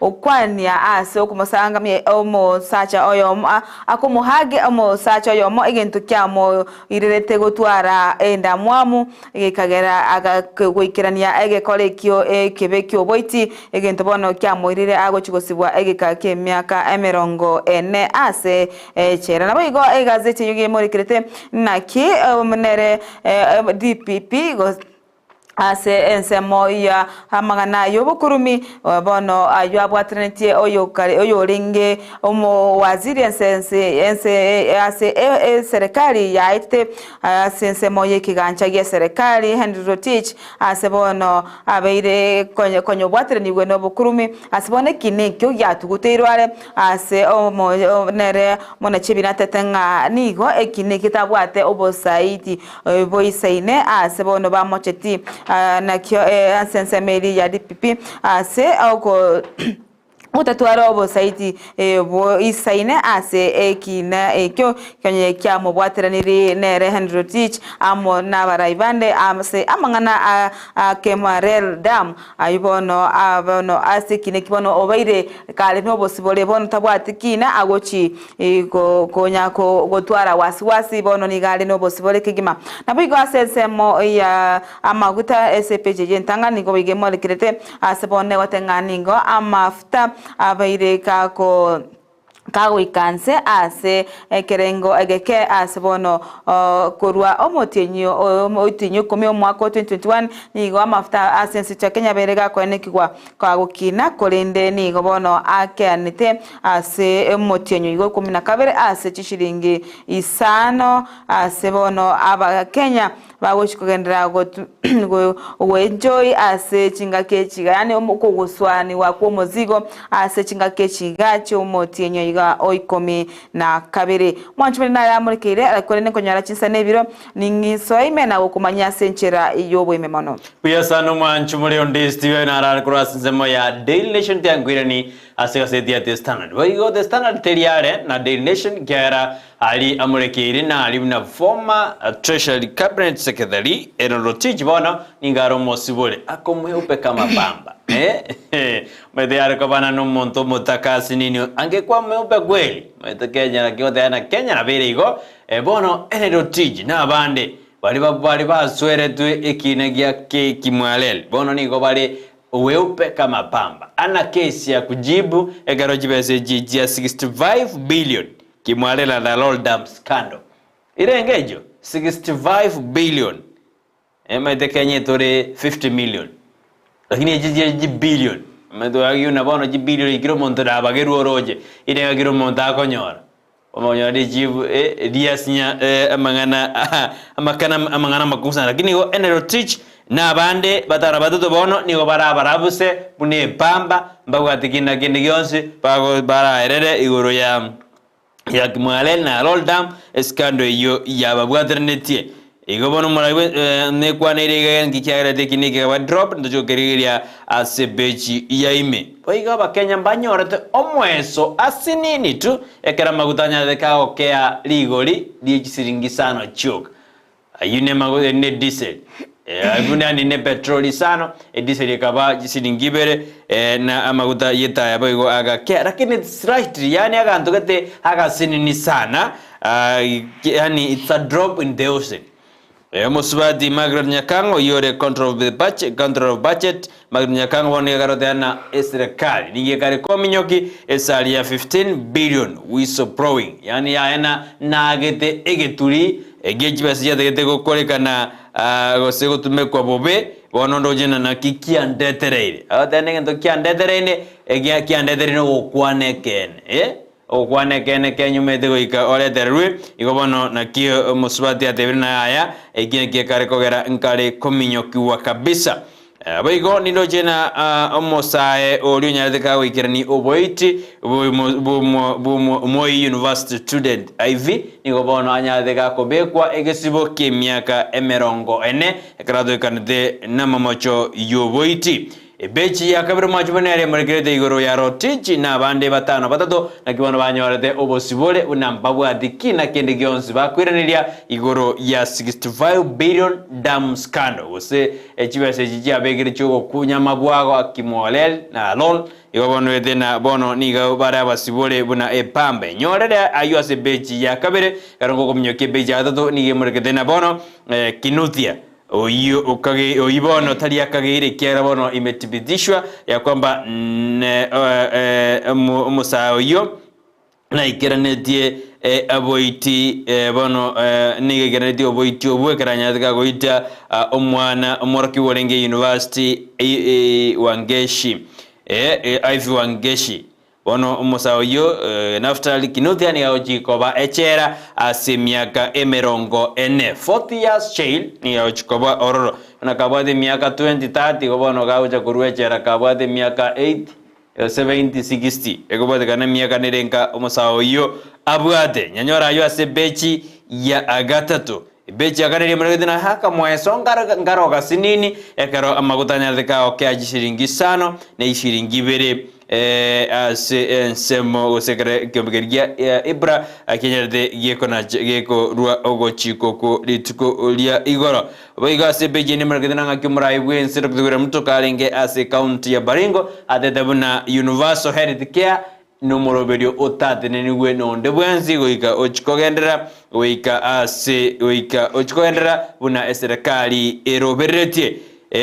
okwania ase okumosanga mi omo sacha oyo akomo hage omo sacha oyo mo egento kyamo irerete gotwara enda mwamu egekagera agakwikirania egekorekio ekebekio boiti egento bono kyamo irire agochigosibwa egekake emyaka 40 ase chera nabo igo egazeti yuge morikirete naki omunere DPP go ase ensemo ya hamagana yobukurumi bono ayo abwatrenetie oyo ringe omo waziri ense ase serikali ya ite ase ensemo yekiganja ya serikali Henry Rotich ase bono abeire konyo bwatrenigwe no bukurumi ase bone kinekyo yatuguteirware ase omo nere mona chibina tetenga nigo ekinekita bwate obosaiti boisaine ase bono bamocheti na kyo asensemeli ya DPP ase oko utatwara obosaiti bo isaine ase ekina ekyo kanye kya mubwatiraniri nere Henry Rotich amo nabaraibande amse amangana Kemarel Dam ayibono abono ase kine kibono obaire kale no bosibole bono tabwatikina agochi konyako gotwara wasiwasi bono nigale no bosibole kigima nabigo asensemo ya amaguta SPJ ntanga nigo bigemo likirete ase bonne watenganingo amafuta abaire kako kawikanse ase kerengo egeke ase bono korwa omotinyo komi omwaka 2021 nigo amafuta asensi cha Kenya berega kwenekigwa kwagukina kolende nigo bono akeanite ase omotinyo igo 12 ase chishiringi isano ase bono aba Kenya bagochikugendera go enjoy ase chingake chiga yani omukuguswani wako mozigo ase chingake chiga chomotinyo iga oikomi na kabiri mwanchumene na yamurikire alakorene konyara chinsa nebiro ningisoime na okumanya senchera iyobo imemono piyasano mwanchumuri on this TV na ara crossemo ya Daily Nation tiangwirani ase setia the Standard waigo the Standard teriare na Daily Nation kiara ali amurikire na ali na former Treasury Cabinet Secretary Henry Rotich bono ningaro mosibole akomweupe kama pamba Mede kwa bana no monto motakasi nini angekuwa mweupe kweli mede Kenya na kiote na Kenya na vile igo bono Henry Rotich na bande bali baswere tu ekinegia kimwalel bono niko bali weupe kama pamba ana kesi ya kujibu egaroji message ya 65 billion kimwalela na Lord Dam scandal irengejo 65 billion mede Kenya tore 50 million lakini ji billion mede agiyo na bono ji billion igiro monto da bageru oroje ine agiro monto akonyora omonyo de jibu diasnya amangana makusa lakini go Henry Rotich na bande batara batuto bono nigo barabuse bune pamba mbagwatikina kindi gyonse bago bara erere igoro ya kimwale na Lord Dam scandal yo yababwaternetie igo bono murawe ne kwanere ngikyagera tekinike ba drop ndo keriria asebechi yaime oiga abakenya banyorete omweso asinini tu ekera magutanya deka okea ligoli dichisiringi sana choka ayune mago ne diesel aguna ni petroli sano diesel kaba jisiringi bere na amaguta yeta yabo aga ke lakini it's right yani aga ntogete aga sinini sana yani it's a drop in the ocean Mosubadi Margaret Nyakango yore control of budget Margaret Nyakango wone garoteana serikali ninge kare kominyoki esali ya 15 billion whistleblowing yani yaena nagete egeturi egejibasi yate gokorekana gosego tumekwa bobe wonondo jena na kikia ndetereire atenenge ndo kia ndetereine egia kia ndetereine okwanekene okwanekene kenyumete goika oleterwe igobono na kio musubati atebina aya egia kia kare kogera nkare kominyoki wa kabisa Baigo nindo jena omosae olio nyadeka wikirani oboiti Moi University student IV nigo bono anyadeka kobekwa egesibo kemiaka emerongo ene ekrado ikanite namamocho yoboiti Bechi ya kabiri majubanere murikirete igoro ya rotichi na bande batano batato na kibono banyorete obosibole unampabu adiki na kende gionsi bakwiraniria igoro ya 65 billion dam scandal ose echibese jijia begiri chugo kunyama bwago akimolel na lol igobono ete na bono niga bara basibole buna epambe nyorere ayo ase bechi ya kabiri karongo komnyoke bechi ya batato nige murikirete na bono kinuthia oibono tali akagire kiara bono imetibidishwa ya kwamba musao yo na ikiranedie aboiti bono nige kiranedie aboiti obwekeranya tikagoita omwana omoroki Warenge University Wangeshi Ivy Wangeshi bono umusao yo Naftali Kinuthia ni aojikoba echera ase miaka emerongo ene 40 years jail ni aojikoba ororo na kabwate miaka 2030 gobono gauja kuruechera kabwate miaka 8 70 60 egobate kana miaka nerenga umusao yo abwate nyanyora yo ase bechi ya agatatu bechi agarere murede na haka mwaesonga ngaroga sinini ekero amagutanya theka okya shiringi 5 na shiringi 2 nsemo osekere kyobegeria ibra akenyerde geko rua ogochiko ko lituko lia igoro boiga se bejeni margedana ngakimura ibwe nsero kugura mtu kalenge ase county ya Baringo adedabuna universal health care numero berio otate neniwe no ndebwenzi goika ochikogendera goika ochikogendera buna serikali eroberetie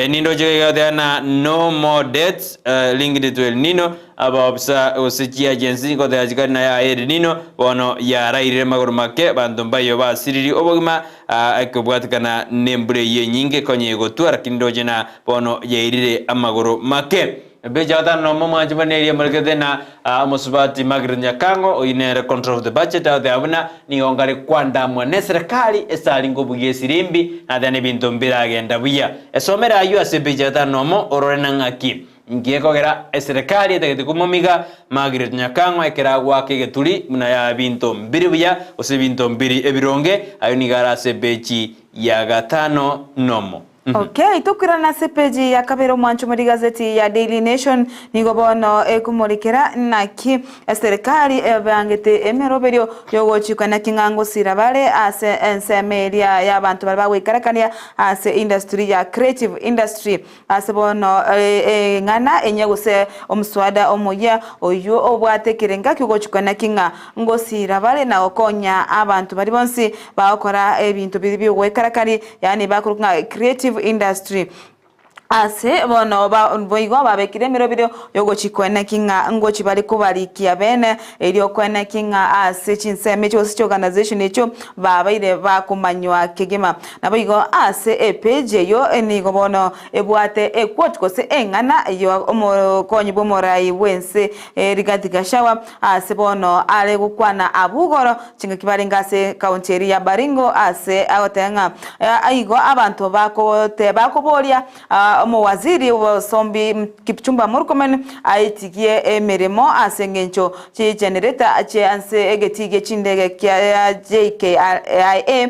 nindo jega na no more deaths linked to El Nino ababsa osiki agency ko da jigana ya El Nino bono ya raire magoro make bandumba yo basiriri obogima akobwatkana nembre yenyinge konye gotwara kindo jena bono yairire amagoro make bejata no mama jibane margede na musubati magrinya kango oinere control of the budget out there abuna ni ongare kwanda mwane serikali esalingo bugie sirimbi na dane binto mbira agenda buya esomera ayu ase bejata no mo ororena ngaki ngieko gera serikali etegete kumomiga magrinya kango ekera gwake getuli muna ya binto mbiri buya ose binto mbiri ebironge ayu ni gara ase bechi ya gatano nomo. Okay, tukira na sepeji ya kabero mwancho muri gazeti ya Daily Nation nigo bono kumurikira naki serikali bangete emeroberio yogochika na kingango sirabale ase ensemeria ya bantu bari karakania ase industry ya creative industry ase bono ngana enyeguse omswada omoya oyo obwate kirenga kyogochika na kinga ngo sirabale na okonya abantu bari bonsi bakora ebintu biri karakani yani bakuruka creative industry ase bono boigo babekire mirobiro yogochikwena kinga ngochi bali kubarikia bene elio kwena kinga ase chinseme cyose organization echo babaire bakumanywa kigema naboigo ase page yo enigo bono ebwate ekwotkose engana yo omokonyi bomorai wense rigati gashawa ase bono ale gukwana abugoro chinga kibaringa ase county ya Baringo ase agotenga aigo abantu bakoboria omo waziri wa sombi Kipchumba Murkomen aitigie emeremo asengencho chi generator chi anse egetige chindege kya JKIA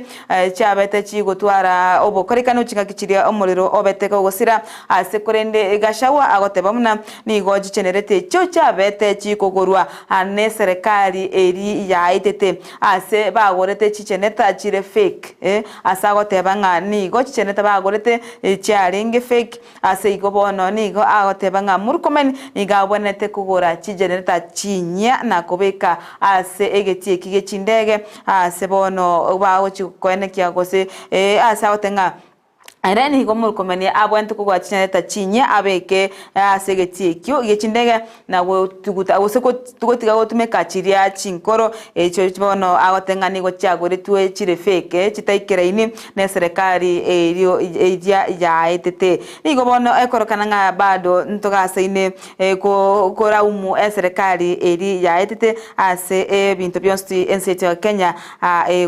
chabete chi gutwara obokorikano chinga kichiria omuriro obeteka gusira asekorende gashawa agotebamuna ni goji generator cyo chabete chi kogorwa ane serikali eri ya itete ase bagorete chi generator chire fake asagotebanga ni goji generator bagorete charinge fake ase igobono nigo agotebanga Murkomen nigabonete kugura chi generator chinya na kubeka ase egetie kige chindege ase bono bawo chikwene kyagose ase agotenga Arani ko Murkomen abwente kugwa generator chinya abeke asegetie kyo gechindege na wo tuguta woseko tugotiga gotumeka chiria chinkoro echo bono agotenga nigo cyagore tuwe chire fake chitaikira ini na serikali erio ya etete nigo bono ekorokana nga bado ntogase ine ko raumu serikali eri ya etete ase bintu byonsi ensete ya Kenya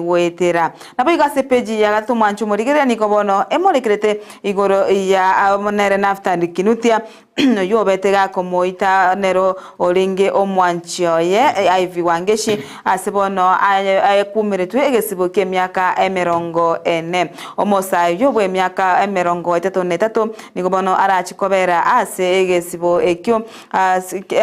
wetera naboiga se page ya gatumwanchu murigere nigo bono monekrete igoro ya monere naftandi kinutia yo betega komoita nero oringe omwanchioye Ivy Wangeshi asebono ayekumiretu egesiboke emyaka 40 omosayo bwe emyaka 33 nigobono arachikobera ase egesibo ekyo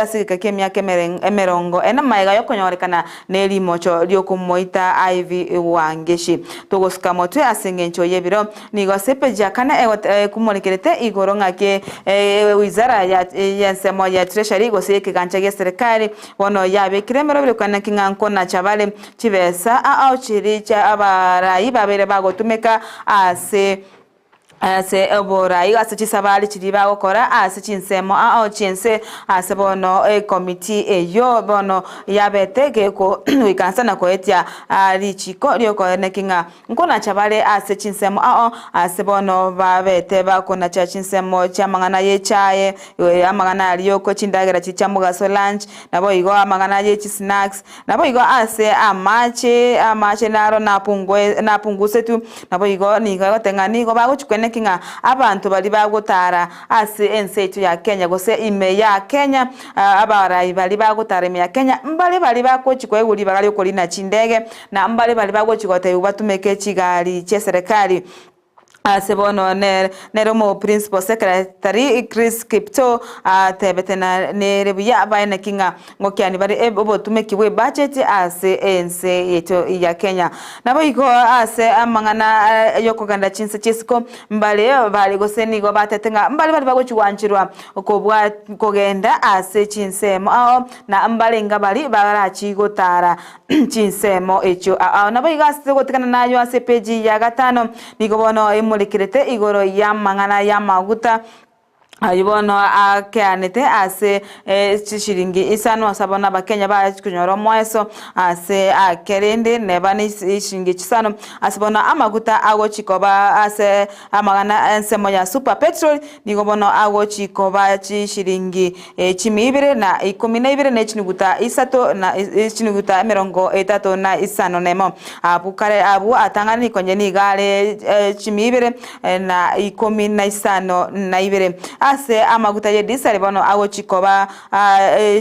asigika kemyaka 40 maiga yokonyorekana nelimocho lyokumoita Ivy Wangeshi togosika motwe asengencho yebiro nigosepeja kana kumonekerete igoro ngake wizara ya nsemo ya treasury gose kigancha ya serikali wono yabe kiremero bile kana kinganko na chabale chibesa au chiri cha abarai babere bagotumeka ase oborai ase chisabali chiriba gukora ase chinsemo chinse ase bono committee eyo bono yabetege ko wikansa na koetia lichiko lyoko nekinga nkona chabale ase chinsemo ase bono babete bakona cha chinsemo cha mangana yechaye amangana aliyoko chindagera chichamuga lunch nabo igo amangana ye snacks nabo igo ase amache naro napunguse tu nabo igo nigo tengani go baguchukene kinga abantu bali bagutara ase enseitu ya Kenya gose ime ya Kenya abarai bali bagutara ime ya Kenya mbali bali bakochikwe uri bagali okolina chindege na mbali bali bagochikote ubatumeke chigali che serikali Sebono Neromo Principal Secretary Chris Kipto tebetena nerebuya abaina kinga ngokyani bari ebo tumekiwe budget ase ense yeto ya Kenya nabo iko ase amangana yokoganda chinse chisiko mbale bali goseni go batetenga mbale bali bagochiwanchirwa okobwa kogenda ase chinsemo na mbale ngabali barachi gotara chinsemo echo nabo igase gotekana nayo ase page ya 5 nigobono mulikirete igoro ya mangana ya maguta ayibono akeanete ase shiringi isano asabona bakenya ba kunyoro mweso ase akerende nebani shiringi chisano asabona amaguta ago chikoba ase amagana ensemo ya super petrol nigobono ago chikoba shiringi 12 na 12 na chinuguta isato na chinuguta 30 na isano nemo abukare abu atangani konye ni gale 12 na 15 na 2 ase amaguta ye disari bono awo chikoba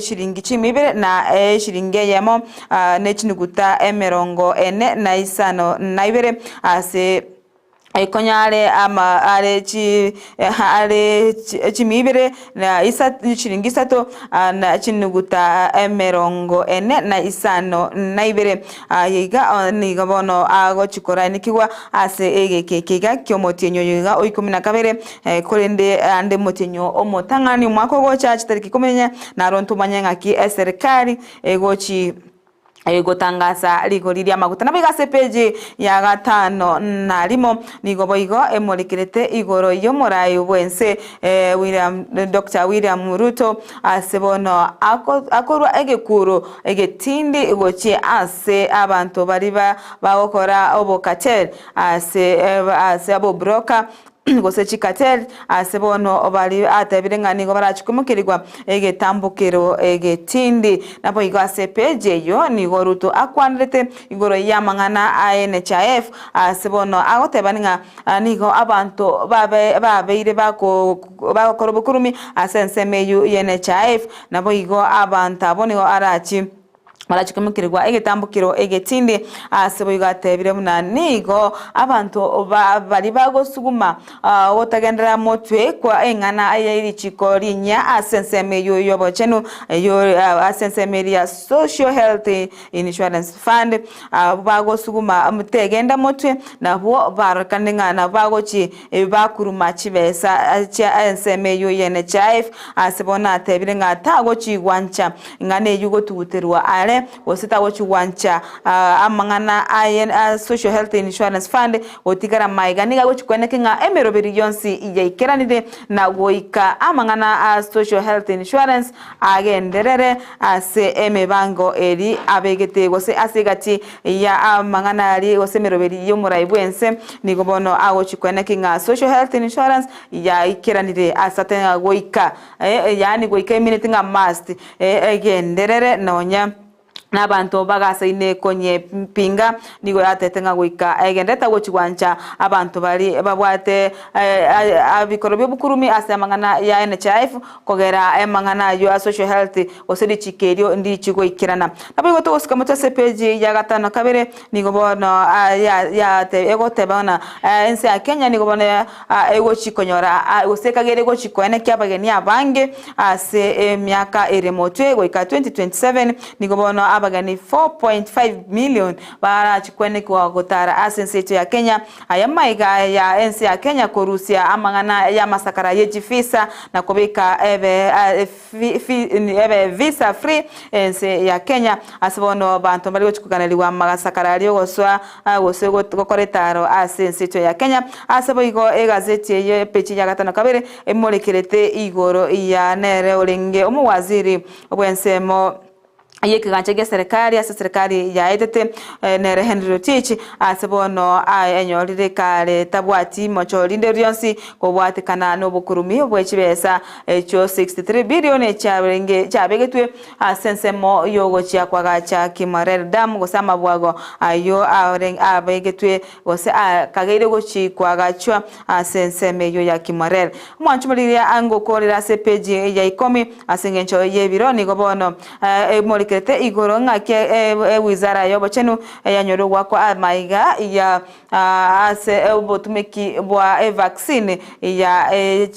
shiringi 12 na shiringi yemo ne chinuguta 40 na isano na 2 ase konyale ama ale chimibere na shiringi 3 na chinuguta 40 na isano na 2 yiga niga bono ago chikora nikigwa ase egekekega kyomotenyo yiga 12 kolende ande motenyo omotangani mwako gocha chitariki 10 na ronto manyangaki serikali egochi gotangasa ligoriria maguta nabigase page ya 5 na limo nigobo igo emolikirete igoro yomorayo bwense Dr. William Ruto asebono akorwa egekuro egetindi gochi ase abantu bariba bagokora obokatel ase abo broker gose chikatel asebono obali atebirengani go barachikumukirigwa egetambukiro egetindi nabo igase page yo ni goruto akwanrete igoro yamangana NHIF asebono agotebaninga nigo abantu babeire bakora bukurumi asensemeyu NHIF nabo igo abantu abonigo arachi marachikemukirwa egetambukiro egetindi asebo igatebire muna nigo abantu bali bagosuguma otagendera motwe kwa engana ayiri chikorinya asenseme yo bochenu yo asenseme ya Social Health Insurance Fund bagosuguma mutegenda motwe nabo barakanenga na bagochi bakuruma chibesa cha enseme yo NHIF asebona atebire ngata gochi gwancha ngane yugo tuguterwa ale wasita wochi wancha amangana Social Health Insurance Fund otigara maiganiga gochi kwenekinga emerobiri yonsi iyaikiranire na goika amangana Social Health Insurance agenderere ase emebango eri abegete gose asigati ya amangana ali gose merobiri yomuraibwense nigobono agochi kwenekinga Social Health Insurance iyaikiranire asate goika yani goika eminitinga must agenderere nonya n'abantu bagasaine konye pinga nigo yatetenga goika egendeta gochigwancha abantu bari babwate abikoro byobukurumi asemangana ya NHIF kogera emangana yo social health osedi chikerio ndi chigo ikirana nabo to osika mutase page ya gatano kabere nigo bono ya te ego tebana ense ya Kenya nigo bono ego chikonyora osekagere go chikwene kyabageni abange ase miaka eremotwe goika 2027 nigo bono abagani 4.5 million bara chikwene kwa gotara asenseto ya Kenya ayamaiga ya ensi ya Kenya korusia amangana ya masakara yejifisa na kubika ebe visa free ensi ya Kenya asibono bantu bali gochikuganaliwa magasakara aliyo goswa gosego gokoretaro asenseto ya Kenya asabo igo egazeti ye pechi ya gatano kabere emolekerete igoro ya nere olenge omuwaziri obwensemo yekiganche serikali asa serikali ya etete nere Henry Rotich asebono enyorire kale tabwati mochorinde rionsi kobwatikana nobukurumi obwechibesa echo 63 billion chabegetwe asensemo yogo chia kwagacha Kimarel Dam gosama bwago ayo abegetwe gose kageire gochi kwagachwa asenseme yo ya Kimarel mwanchumulire ango korera sepeji ya 10 asengencho yebironi gobono kete igoro ngake wizara yobo chenu yanyoro wako amaiga ya ase obotumeki bwa vaccine ya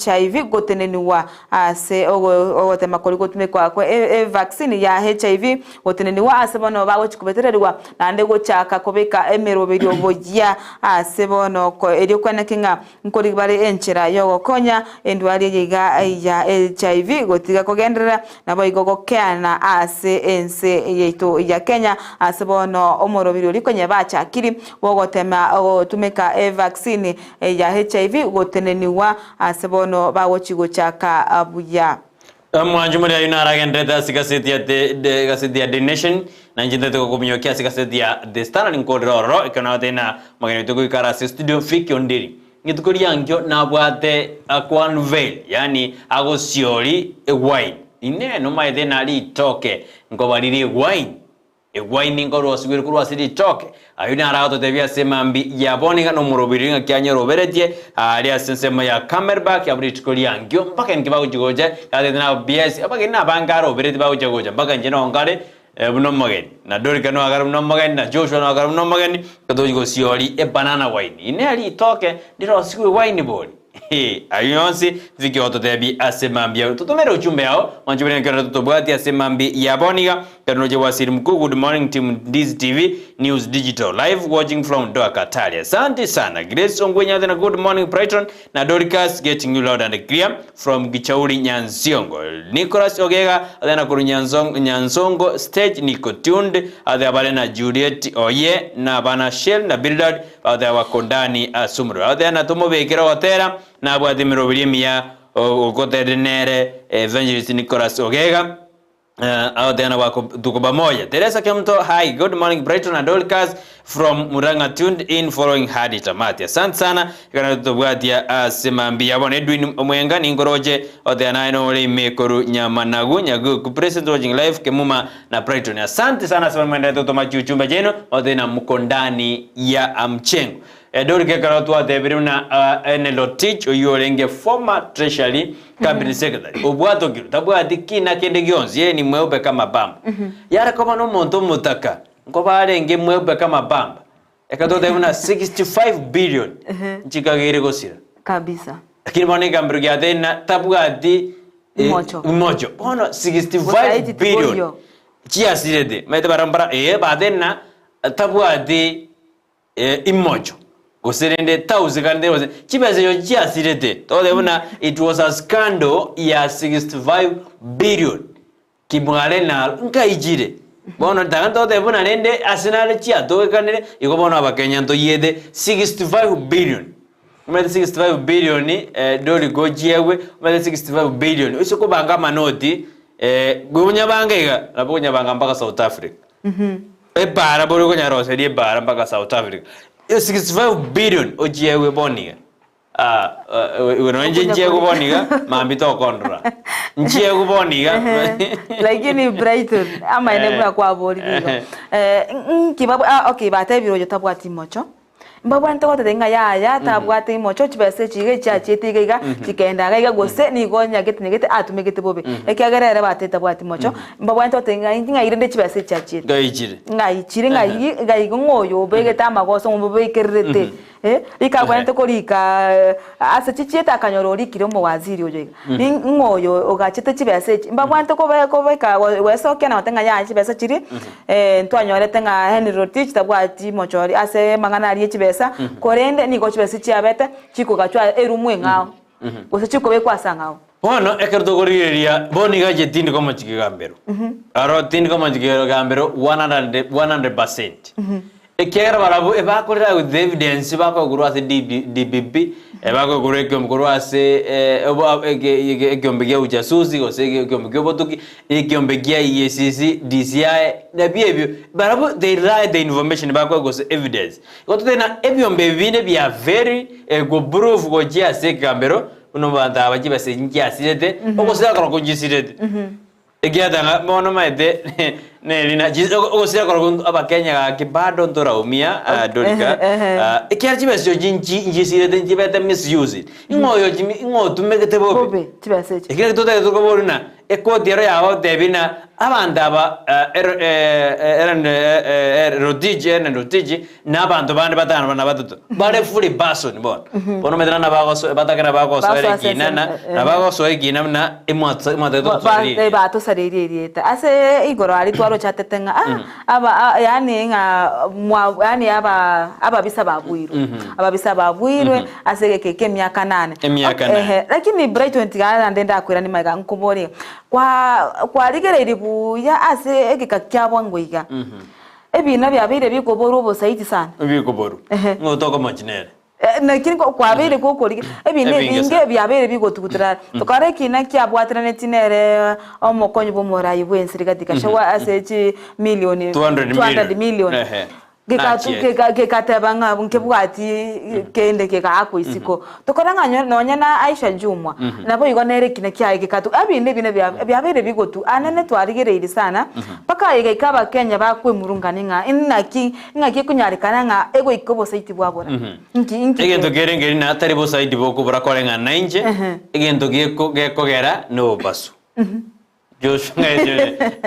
HIV goteneniwa ase ogote makori gotumekwa kwa vaccine ya HIV goteneniwa ase bono bago chikubetererwa nande gochaka kobeka emeroberi obogia ase bono ko eri kwenekinga nkori bari enchira yogo konya endwari yiga ya HIV gotiga kogendera nabo igogo keana ase yeito ya Kenya asebono omorobiri likonye bachakiri wogotema otumeka vaccine ya HIV goteneniwa asebono bawochigo chaka abuya mwanjumuri ayunara gendeta sikaseti ya The Nation na njindete ko kumyokia sikaseti ya The Standard nkodoro ikana tena mageni tuko ikara studio fiki ondiri ngitukuri yangyo nabwate akwanveil yani agosiori wine ine no maide nali toke ngobaliri wine ngoro sigiri kurwa sidi toke ayuna arato tebia semambi yaboni no murobiringa kyanyero beretie ali asensema ya Camelback ya Britikoli yangyo mpaka nkibago jigoja kade na BS mpaka ina bangaro bereti bago jigoja mpaka njeno ngare buno mageni na Dorcas no agara buno mageni na Joshua no agara buno mageni kado jigo siori banana wine ine ali toke ndiro sigwe wine boli ayonsi viki ototebi asemambia tutomere ujumbe yao wanjubeni nkera tutobwati asemambi ya boniga kanoje wasiri mkuu. Good morning team Ndizi TV News Digital live watching from Dorcas. Asante sana Grace Ongwenya na good morning Brighton na Dorcas getting you loud and clear from Gichauri Nyansiongo. Nicholas Ogega adana kuru Nyansongo stage niko tuned adha na Juliet Oye na bana Shell na Bildad adha wakondani asumru adha na tomo bekera watera na abwati mirobirimiya okoterenere Evangelist Nicholas Ogega adha wako tuko pamoja. Teresa Kemto, hi, good morning Brighton and Dorcas from Muranga tuned in following hadi tamati. Asante sana kana tutobwatia asemambia bona Edwin Omwenga ningoroje adha naino ole Makori nyamangu ku present watching live Kemuma na Brighton. Asante sana sana mwenda tutoma chuchumba jeno adha na mkondani ya amchengo Dorcas karotwa tebiruna enelotich oyolenge former treasury cabinet secretary obwato giru tabwati kina kende gyonzi ye ni mweupe kama bamba yara kama no monto mutaka ngoba arenge mweupe kama bamba ekatote una 65 billion nchikagire gosira kabisa lakini boneka mbrugia tena tabwati mocho bono 65 billion chia sirede mete barambara badena tabwati imocho Goserende tauzikande was chibeze yo chiasirete todebona it was a scandal ya 65 billion kibwale na nkaijire bono tanto debona nende Arsenal chia tokanere igobona abakenya nto yede 65 billion umede 65 billion ni doli gojiyewe umede 65 billion usoko banga manoti gonya bangega nabonya banga mpaka South Africa bara bolo gonya rose die bara mpaka South Africa 65 billion ojiyewe boniga wenonje nje kuboniga mambi to kondra njie kuboniga lakini Brighton ama ene bwa kwa boli kibabu okay bata biro yo tabwati mocho mbabwa ntoko tenga ya tabwati mocho chibese chige cha chetiga chikenda ga gose ni gonya gete atumegete bobe ekiagarere bata tabwati mocho mbabwa ntoko tenga inga irende chibese cha cheti ngaichire ngai ngoyo begeta magoso mbobe ikerete ikagwa ntoko lika ase chicheta kanyorori kire mu waziri ojo ni ngoyo ogachete chibese mbabwa ntoko beka wesoke na tenga ya chibese chiri ntwanyorete nga Henry Rotich tabwati mochori ase mangana ari chibesa korende ni gochibese chiabete chiko gachwa erumwe ngao gose chiko bekwasa ngao bono ekerto goriria boni gaje tindi koma chikigambero aro tindi koma chikigambero 100% ekera barabu ebakorera with evidence bakogurwa ase DBB ebakogurwa ekyomgurwa ase ekyombe gya ujasusi gose ekyombe gyobotuki ekyombe gya EACC DCI na byebyo barabu they lie the information bakogose evidence goto tena ebyombe bibine bya very go proof go gya se kambero uno banda abajibase ngya sirete okosira karo kujisirete egiatanga mono maite nelina okosira karo abakenya kibado ntoraumia Dorcas ekiara chibese njisirete njibete misuse ingo tumegete bobe chibese ekiara tota tukoboruna ekodiero yawo debina abandaba Rotich n'abantu bandi batanu bana batatu bare fully person bono medana nabagoso batakana bagoso ekinana nabagoso ekinana bato saririeta ase igoro ari twaro chatetenga aba yani ababisa babwirwe ase keke myaka 8 lakini Brighton tigara ndenda akwira ni maga nkubori kwa rigereri buya ase ekikakyabwa ngoiga ebina byabire bikoboru obosaiti sana bikoboru ngotoko machinere nakini kwa bire kokori ebine ninge byabire bigotukutira tokare kina kyabwatirane tinere omokonyo bomorayi bwensiri shawa ase milioni 200 million kekatebanga nkebwati kende kekako isiko tokoranga nonya na Aisha Jumwa nabo igonere kine kyaye kekatu abinde bine byabere bigotu anene twarigereire sana paka igekaba Kenya bakwe murunganinga ingaki kunyarikana nga ego ikobo saiti bwabora egento gerengeri na atari bo saiti boko burakorenga nainje egento gekogera no basu Joshua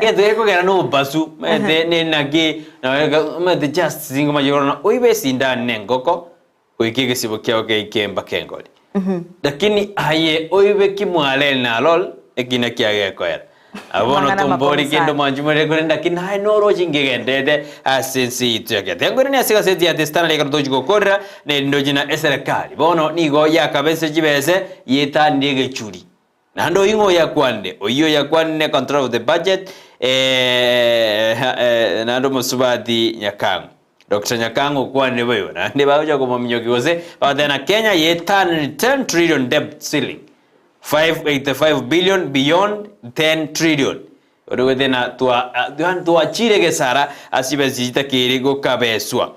ego gera no basu ne nagi na just singo majorona oibe sinda nengoko oikige sibokia okekemba kengoli lakini aye oibe kimwale na lol ekina kiage koera abono tombori kendo manjumere gore lakini hay no roji ngegendede asensi itya tengore ni asika seti ya testana le kartoji gokorra ne ndojina eserikali bono nigo yakabese jibese yeta ndege churi nando ingo ya kwande oyo ya kwande control of the budget nando musubati Nyakango Dr. Nyakango kwande boyo na ndi baoja ko mominyoki gose badana Kenya yetan 10 trillion debt ceiling 585 billion beyond 10 trillion odo tena tua chire gesara asibe zita kirigo kabeswa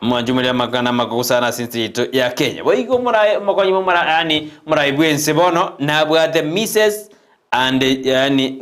mwanjumira makana makosana sinzito ya Kenya boigo mokonyi yani murai bwense bono na bwate Mrs and yani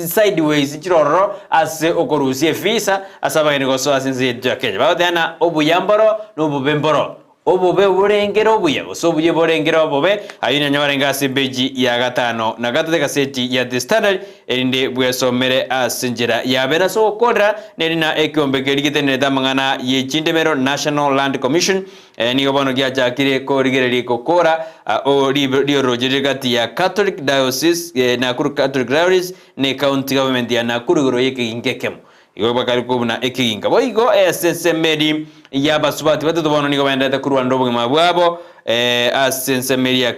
sideways chiroro ase okorusie visa asaba ni goso asinzito ya Kenya badana obuyamboro n'obubemboro obube burengero obuye obuye burengero obube ayina nyabarenga sebeji ya gatano na gatete kaseti ya The Standard ende bwesomere asinjira ya bera so kodra nerina ekyombe kerigite neta mangana ye chindemero National Land Commission ni gobono gya jakire ko rigereri kokora o rio rojere gati ya Catholic Diocese Nakuru Catholic Diocese ne county government ya Nakuru goro yeke ingekemo igo bakari kubuna ekiginga boigo SSMD ya basubati batatu bono nigo bandata kurwa ndobo mabwabo SSMD ya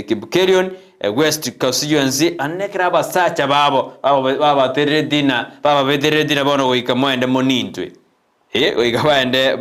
Kibukerion West Constituency anekera basacha baba teredina bono goika mwende monintwe goika bande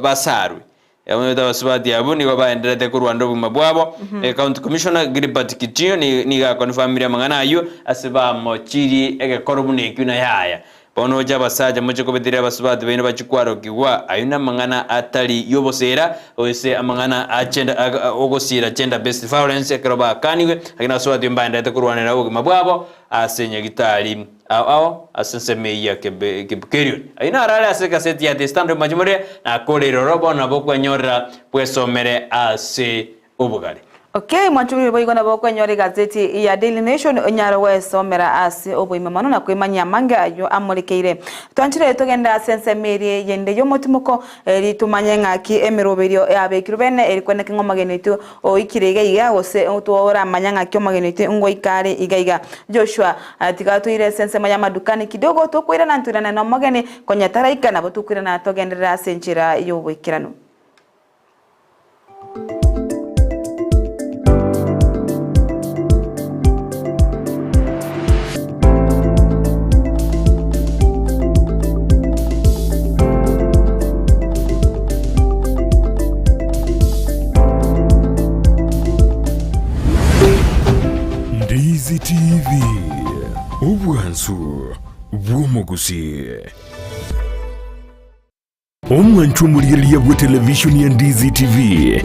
basarwe yamweta basubati abo nigo bandata kurwa ndobo mabwabo county commissioner Gilbert Kitio ni ga confirmira mangana ayo asiba mochiri ege korobune kuna yaya bono jabasaja muche kubitira basubati bene bachikwaro kiwa ayuna mangana atali yobosera oyese amangana agenda ogosira gender based violence ekroba kaniwe akina swati mbanda tekurwanira ugo mabwabo asenya gitali ao asenseme ya kebekerion ayina arale aseka seti ya destando majumore na kolero robo na bokwanyora pwesomere ase ubugari. Okay, mwachuri boy gona boko nyori gazeti ya Daily Nation onyaro wesomera ase oboimamano na kwimanya manga ayo amurikeire twanchire togenda sense meri yende yo mutimuko ritumanye ngaki emeroberio yabekirubene erikwene ngomagenetu o ikirege iga ose utwora manya ngaki omagenetu ngo ikare igaiga Joshua tikatuire sense manya madukani kidogo tokwira na nturana na magene konyatara ikana botukwira na togendera senchira yo wikirano. Ndizi TV ubwansu bw'omugusi omwanchumuliriya bwa televishoni ya Ndizi TV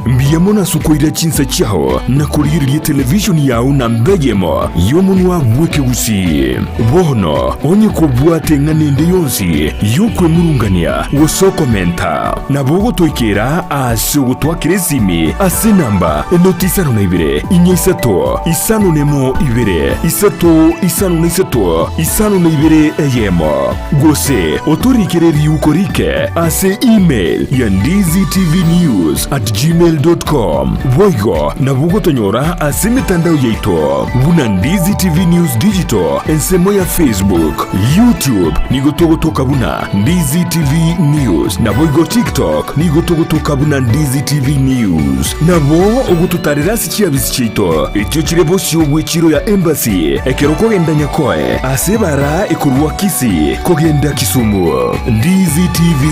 mbiyamona sukoira chinsa chao na kuliriya televishoni yao na mbegemo yomunwa bweke Gusii bono onye kubwate nganende yonsi yokwe murungania wosokomenta na bogo toikera ase gutwakire simi ase namba enotisano na ibire inyisato isano nemo ibire isato isano na isato isano na ibire eyemo gose otorikere yukorike ase email ya ndiztvnews@gmail.com boigo na bugo tonyora ase mitandao yeito buna Ndizi TV News Digital ensemo ya Facebook, YouTube nigotogotoka buna Ndizi TV News na boigo TikTok nigotogotoka buna Ndizi TV News na bo ogututarira sikia bisichito etyo kirebo siobwe chiro ya embassy ekeroko genda nyakoe ase bara ekurwa Kisii kogenda Kisumu. Ndizi TV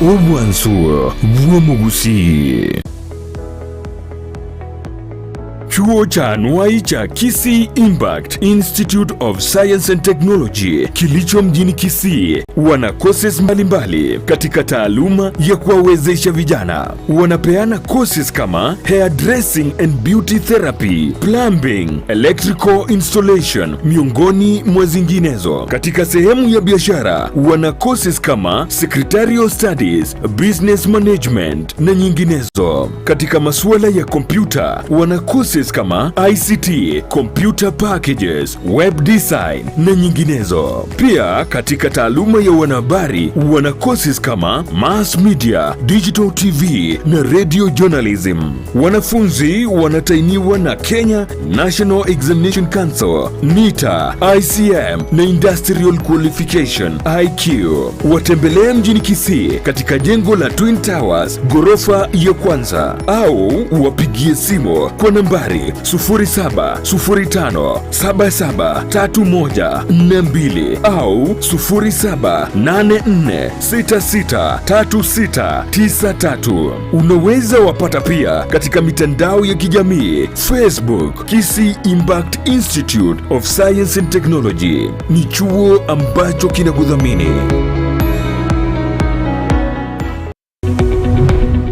obwansu bw'omugusi. Chuo cha anuai cha Kisii Impact Institute of Science and Technology kilicho mjini Kisii wana courses mbalimbali katika taaluma ya kuwawezesha vijana. Wanapeana courses kama hairdressing and beauty therapy, plumbing, electrical installation miongoni mwa zinginezo. Katika sehemu ya biashara wana courses kama secretarial studies, business management na nyinginezo. Katika masuala ya kompyuta wana courses kama ICT, computer packages, web design na nyinginezo. Pia katika taaluma ya wanahabari wana courses kama mass media, digital TV na radio journalism. Wanafunzi wanatainiwa na Kenya National Examination Council, NITA, ICM na Industrial Qualification IQ. Watembelee mjini Kisii katika jengo la Twin Towers ghorofa ya kwanza au wapigie simu kwa nambari 0705773142 au 0784663693. Unaweza wapata pia katika mitandao ya kijamii Facebook Kisii Impact Institute of Science and Technology. Ni chuo ambacho kinakudhamini.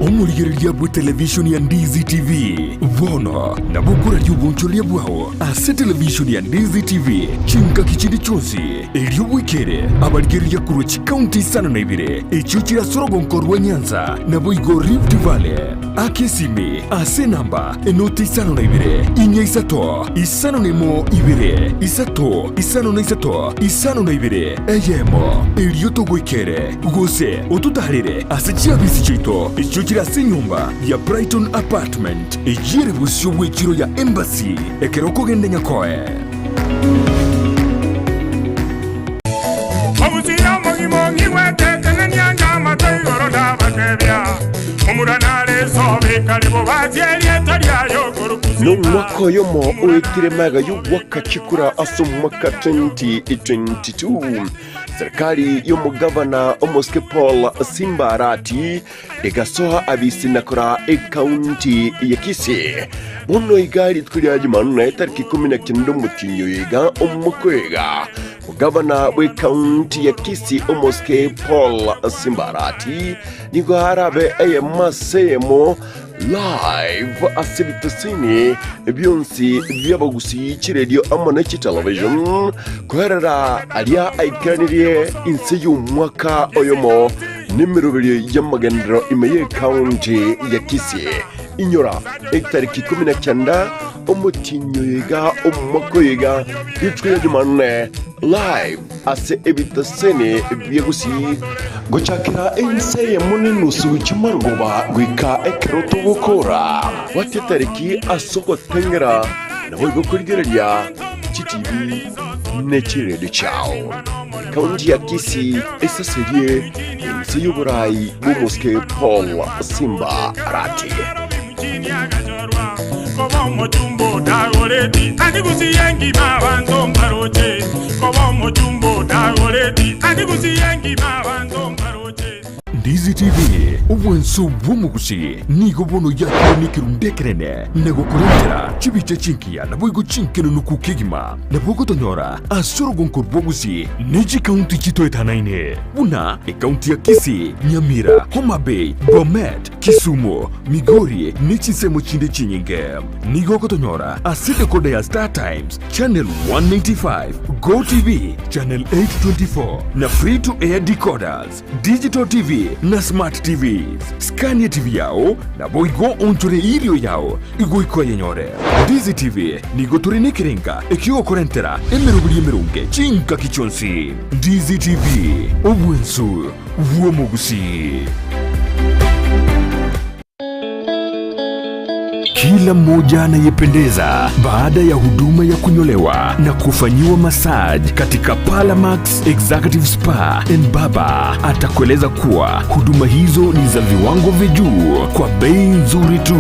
Omurigiriria bwa televishoni ya Ndizi TV bono na bukura ry'ubuncholia bwao ase televishoni ya Ndizi TV chinka kichindi chonsi eriobwikere abarigiriria kuruchi county sana na ibire echo kirasorogo nkorwa Nyanza na boigo Rift Valley akesimi ase namba enoti isano na ibire inya isato isano nemo ibire isato isano na isato isano na ibire eyemo eriotogwikere gose otutarire ase chiabisi chito echo kirase nyumba ya Brighton apartment ejire busyo bw'ekiro ya embassy ekeroko gende nyakoe. Obuzira mongi wetete n'enyanja amatoigoro n'abakebya omuranale sobe kalibo batyeri etalyayo korukuzima n'omwaka oyomo owetiremaga y'obwakakikura ase omwaka 2022 serikali y'omugavana omoske Paul Simbarati egasoha abisinakora ekaunti ya Kisii bono igari twirya Jumanne tariki 19 mutinyo yiga omukwega Gavana we county ya Kisii omoske Paul Simbarati nigo harabe eye masemo live asibitasini byonsi by'abagusi radio amana television kuherera aliya aikaniriye inse y'umwaka oyomo nimirubiri y'amagendero imeye county ya Kisii inyora tariki 19 umutinyoyega umumakoyega yicwe ya Jumanne live ase ebitasene byegusi gochakira ense muninu cy'amargoba gwika ekeroto gukora wati tariki asoko tengera nabo gukurgerya TV nekirede chao county ya Kisii esaserie ense y'uburayi b'umuske Paul Simbarati Kobomo jumbo dagoleti Gusii yengi mabanzo mbaroche Kobomo jumbo dagoleti Gusii yengi mabanzo mbaroche Ndizi TV ubwenso bw'umugusi nigo bono yakire nikirundekerene nego kurentera chibiche chinkia na boigo chinkeno nukukigima na bogo tonyora asorogo nkorbogusi neji county chitoetanaine buna county ya Kisii, Nyamira, Homa Bay, Bomet, Kisumu, Makori nichisemo chinde chinyinge nigo kotonyora aside kode ya Star Times channel 195 Go TV channel 824 na free to air decoders digital TV na smart TVs Scania TV yao na boigo onchore irio yao igo ikoye nyore Ndizi TV nigo turine kirenga ekiyo korentera emerunge chinka kichonsi Ndizi TV obwensu vuomugusi. Kila mmoja anayependeza baada ya huduma ya kunyolewa na kufanyiwa massage katika Palamax Executive Spa and Baba atakueleza kuwa huduma hizo ni za viwango vya juu kwa bei nzuri tu.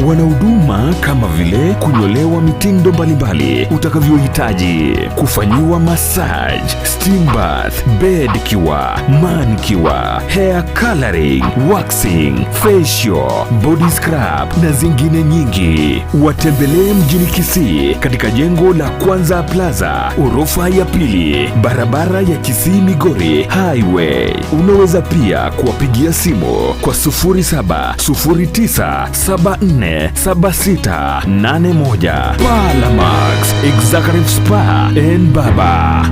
Wana huduma kama vile kunyolewa mitindo mbalimbali utakavyohitaji, kufanyiwa massage, steam bath, bed kiwa, man kiwa, hair coloring, waxing, facial, body scrub na zingine nyingi. Watembelee mjini Kisii katika jengo la Kwanza Plaza, orofa ya pili, barabara ya Kisii Migori Highway. Unaweza pia kuwapigia simu kwa 0709747681. Palamax Executive Spa and Baba.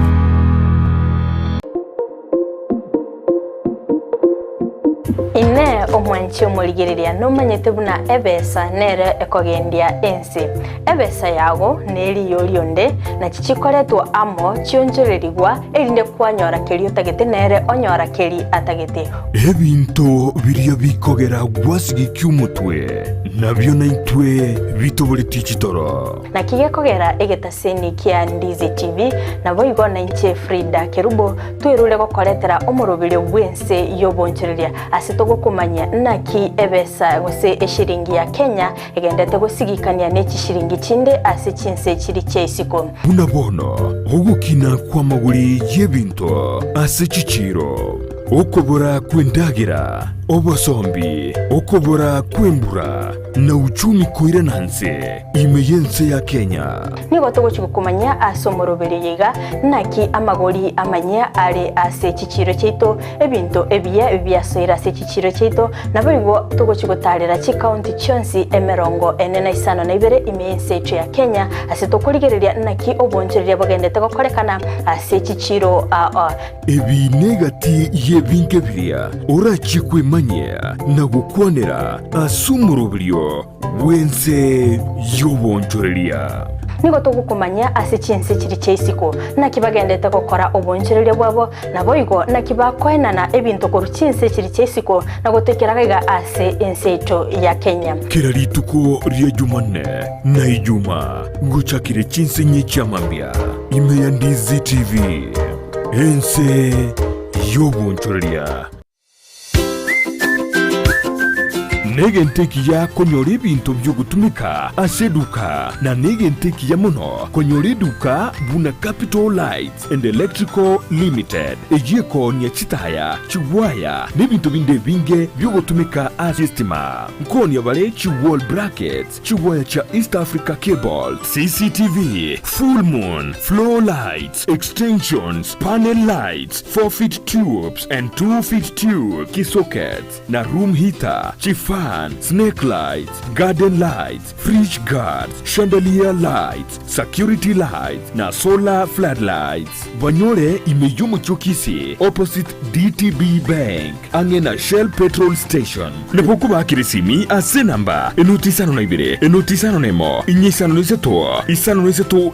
Ine omwanchi omurigereria nomanyete buna ebesa nere ekogendia ensi ebesa yago neri yorionde na chichikoretwa amo chionjorerigwa erinde kwanyora keri otagete nere onyora keri atagete ebinto biria bikogera gwasigi kyumutwe nabyo naitwe bitoboreti chitoro na kigekogera egetaseni kia Ndizi TV na boigo na inche Frida Kerubo twirure gokoretera omurubire bwense yobonchereria asitogo kumanya naki ebesa gose eshiringi ya Kenya egendete gusigikania neki shiringi chinde ase chinse chiri cheisiko unabono ogukina kwa maguri yebinto ase chichiro okobora kwendagira obosombi okobora kwembura na uchumi koira nanse imeyense ya Kenya nigo togochikukumanya asomorobere yiga naki amagori amanya ari ase chichiro cheito ebinto ebiya byasoira ase chichiro cheito naboigo togochikutarira chi county chonsi emerongo enena isano na ibere imeyense yetu ya Kenya ase tokurigereria naki obonchereria bagendete gokorekana ase chichiro ebi negati yebinke biria orachikwe manya na gukwanera asumurubirio wense yobonchoreria nigo tugukumanya ase chinse chiri cheisiko na kibagendete gukora obonchereria bwabo naboigo na kibakwenana ebinto koru chinse chiri cheisiko na gutekeraga ase enseito ya Kenya kira rituko ria Jumanne na Ijuma nguchakire chinse nyicha mambia imeya Ndizi TV ense yobonchoreria negentekia konyora ebintu byogutumika aseduka na negentekia muno konyora eduka buna Capital Lights and Electrical Limited egieko nya chitaya chiwaya n'ebintu binde binge byogutumika asistima nkonya bale chiwall brackets chiwaya cha East Africa Cable, CCTV, full moon, floor lights, extensions, panel lights, 4-feet tubes and 2-feet tube key sockets na room heater, fan, snake lights, garden lights, fridge guards, chandelier lights, security lights na solar floodlights. Banyore imeyumu chokisi opposite DTB Bank angena Shell petrol station. Nepoku bakirisimi ase namba enoti sano na ibire enoti sano nemo inyisano niseto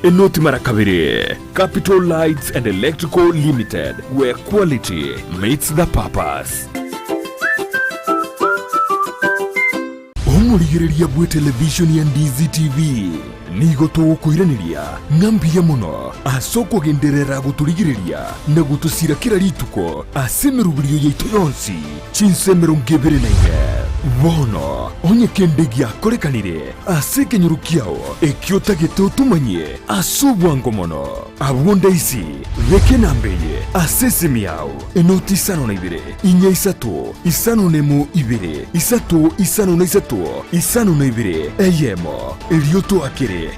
enoti marakabire. Capital Lights and Electrical Limited, where quality meets the purpose. Omurigireria bwe television ya Ndizi TV nigo tugukwiraniria ngambia muno asoko genderera guturigireria na gutusira kira rituko asemerubirio yeito yonsi chinsemero ngebere na ine bono onye kendegia korekanire asekenyurukiao ekiotagete utumanye asubwango mono abonda isi veke nambeye asesemiao enoti sano na ibire inya isano nemo ibire isano na ibire eyemo elioto akere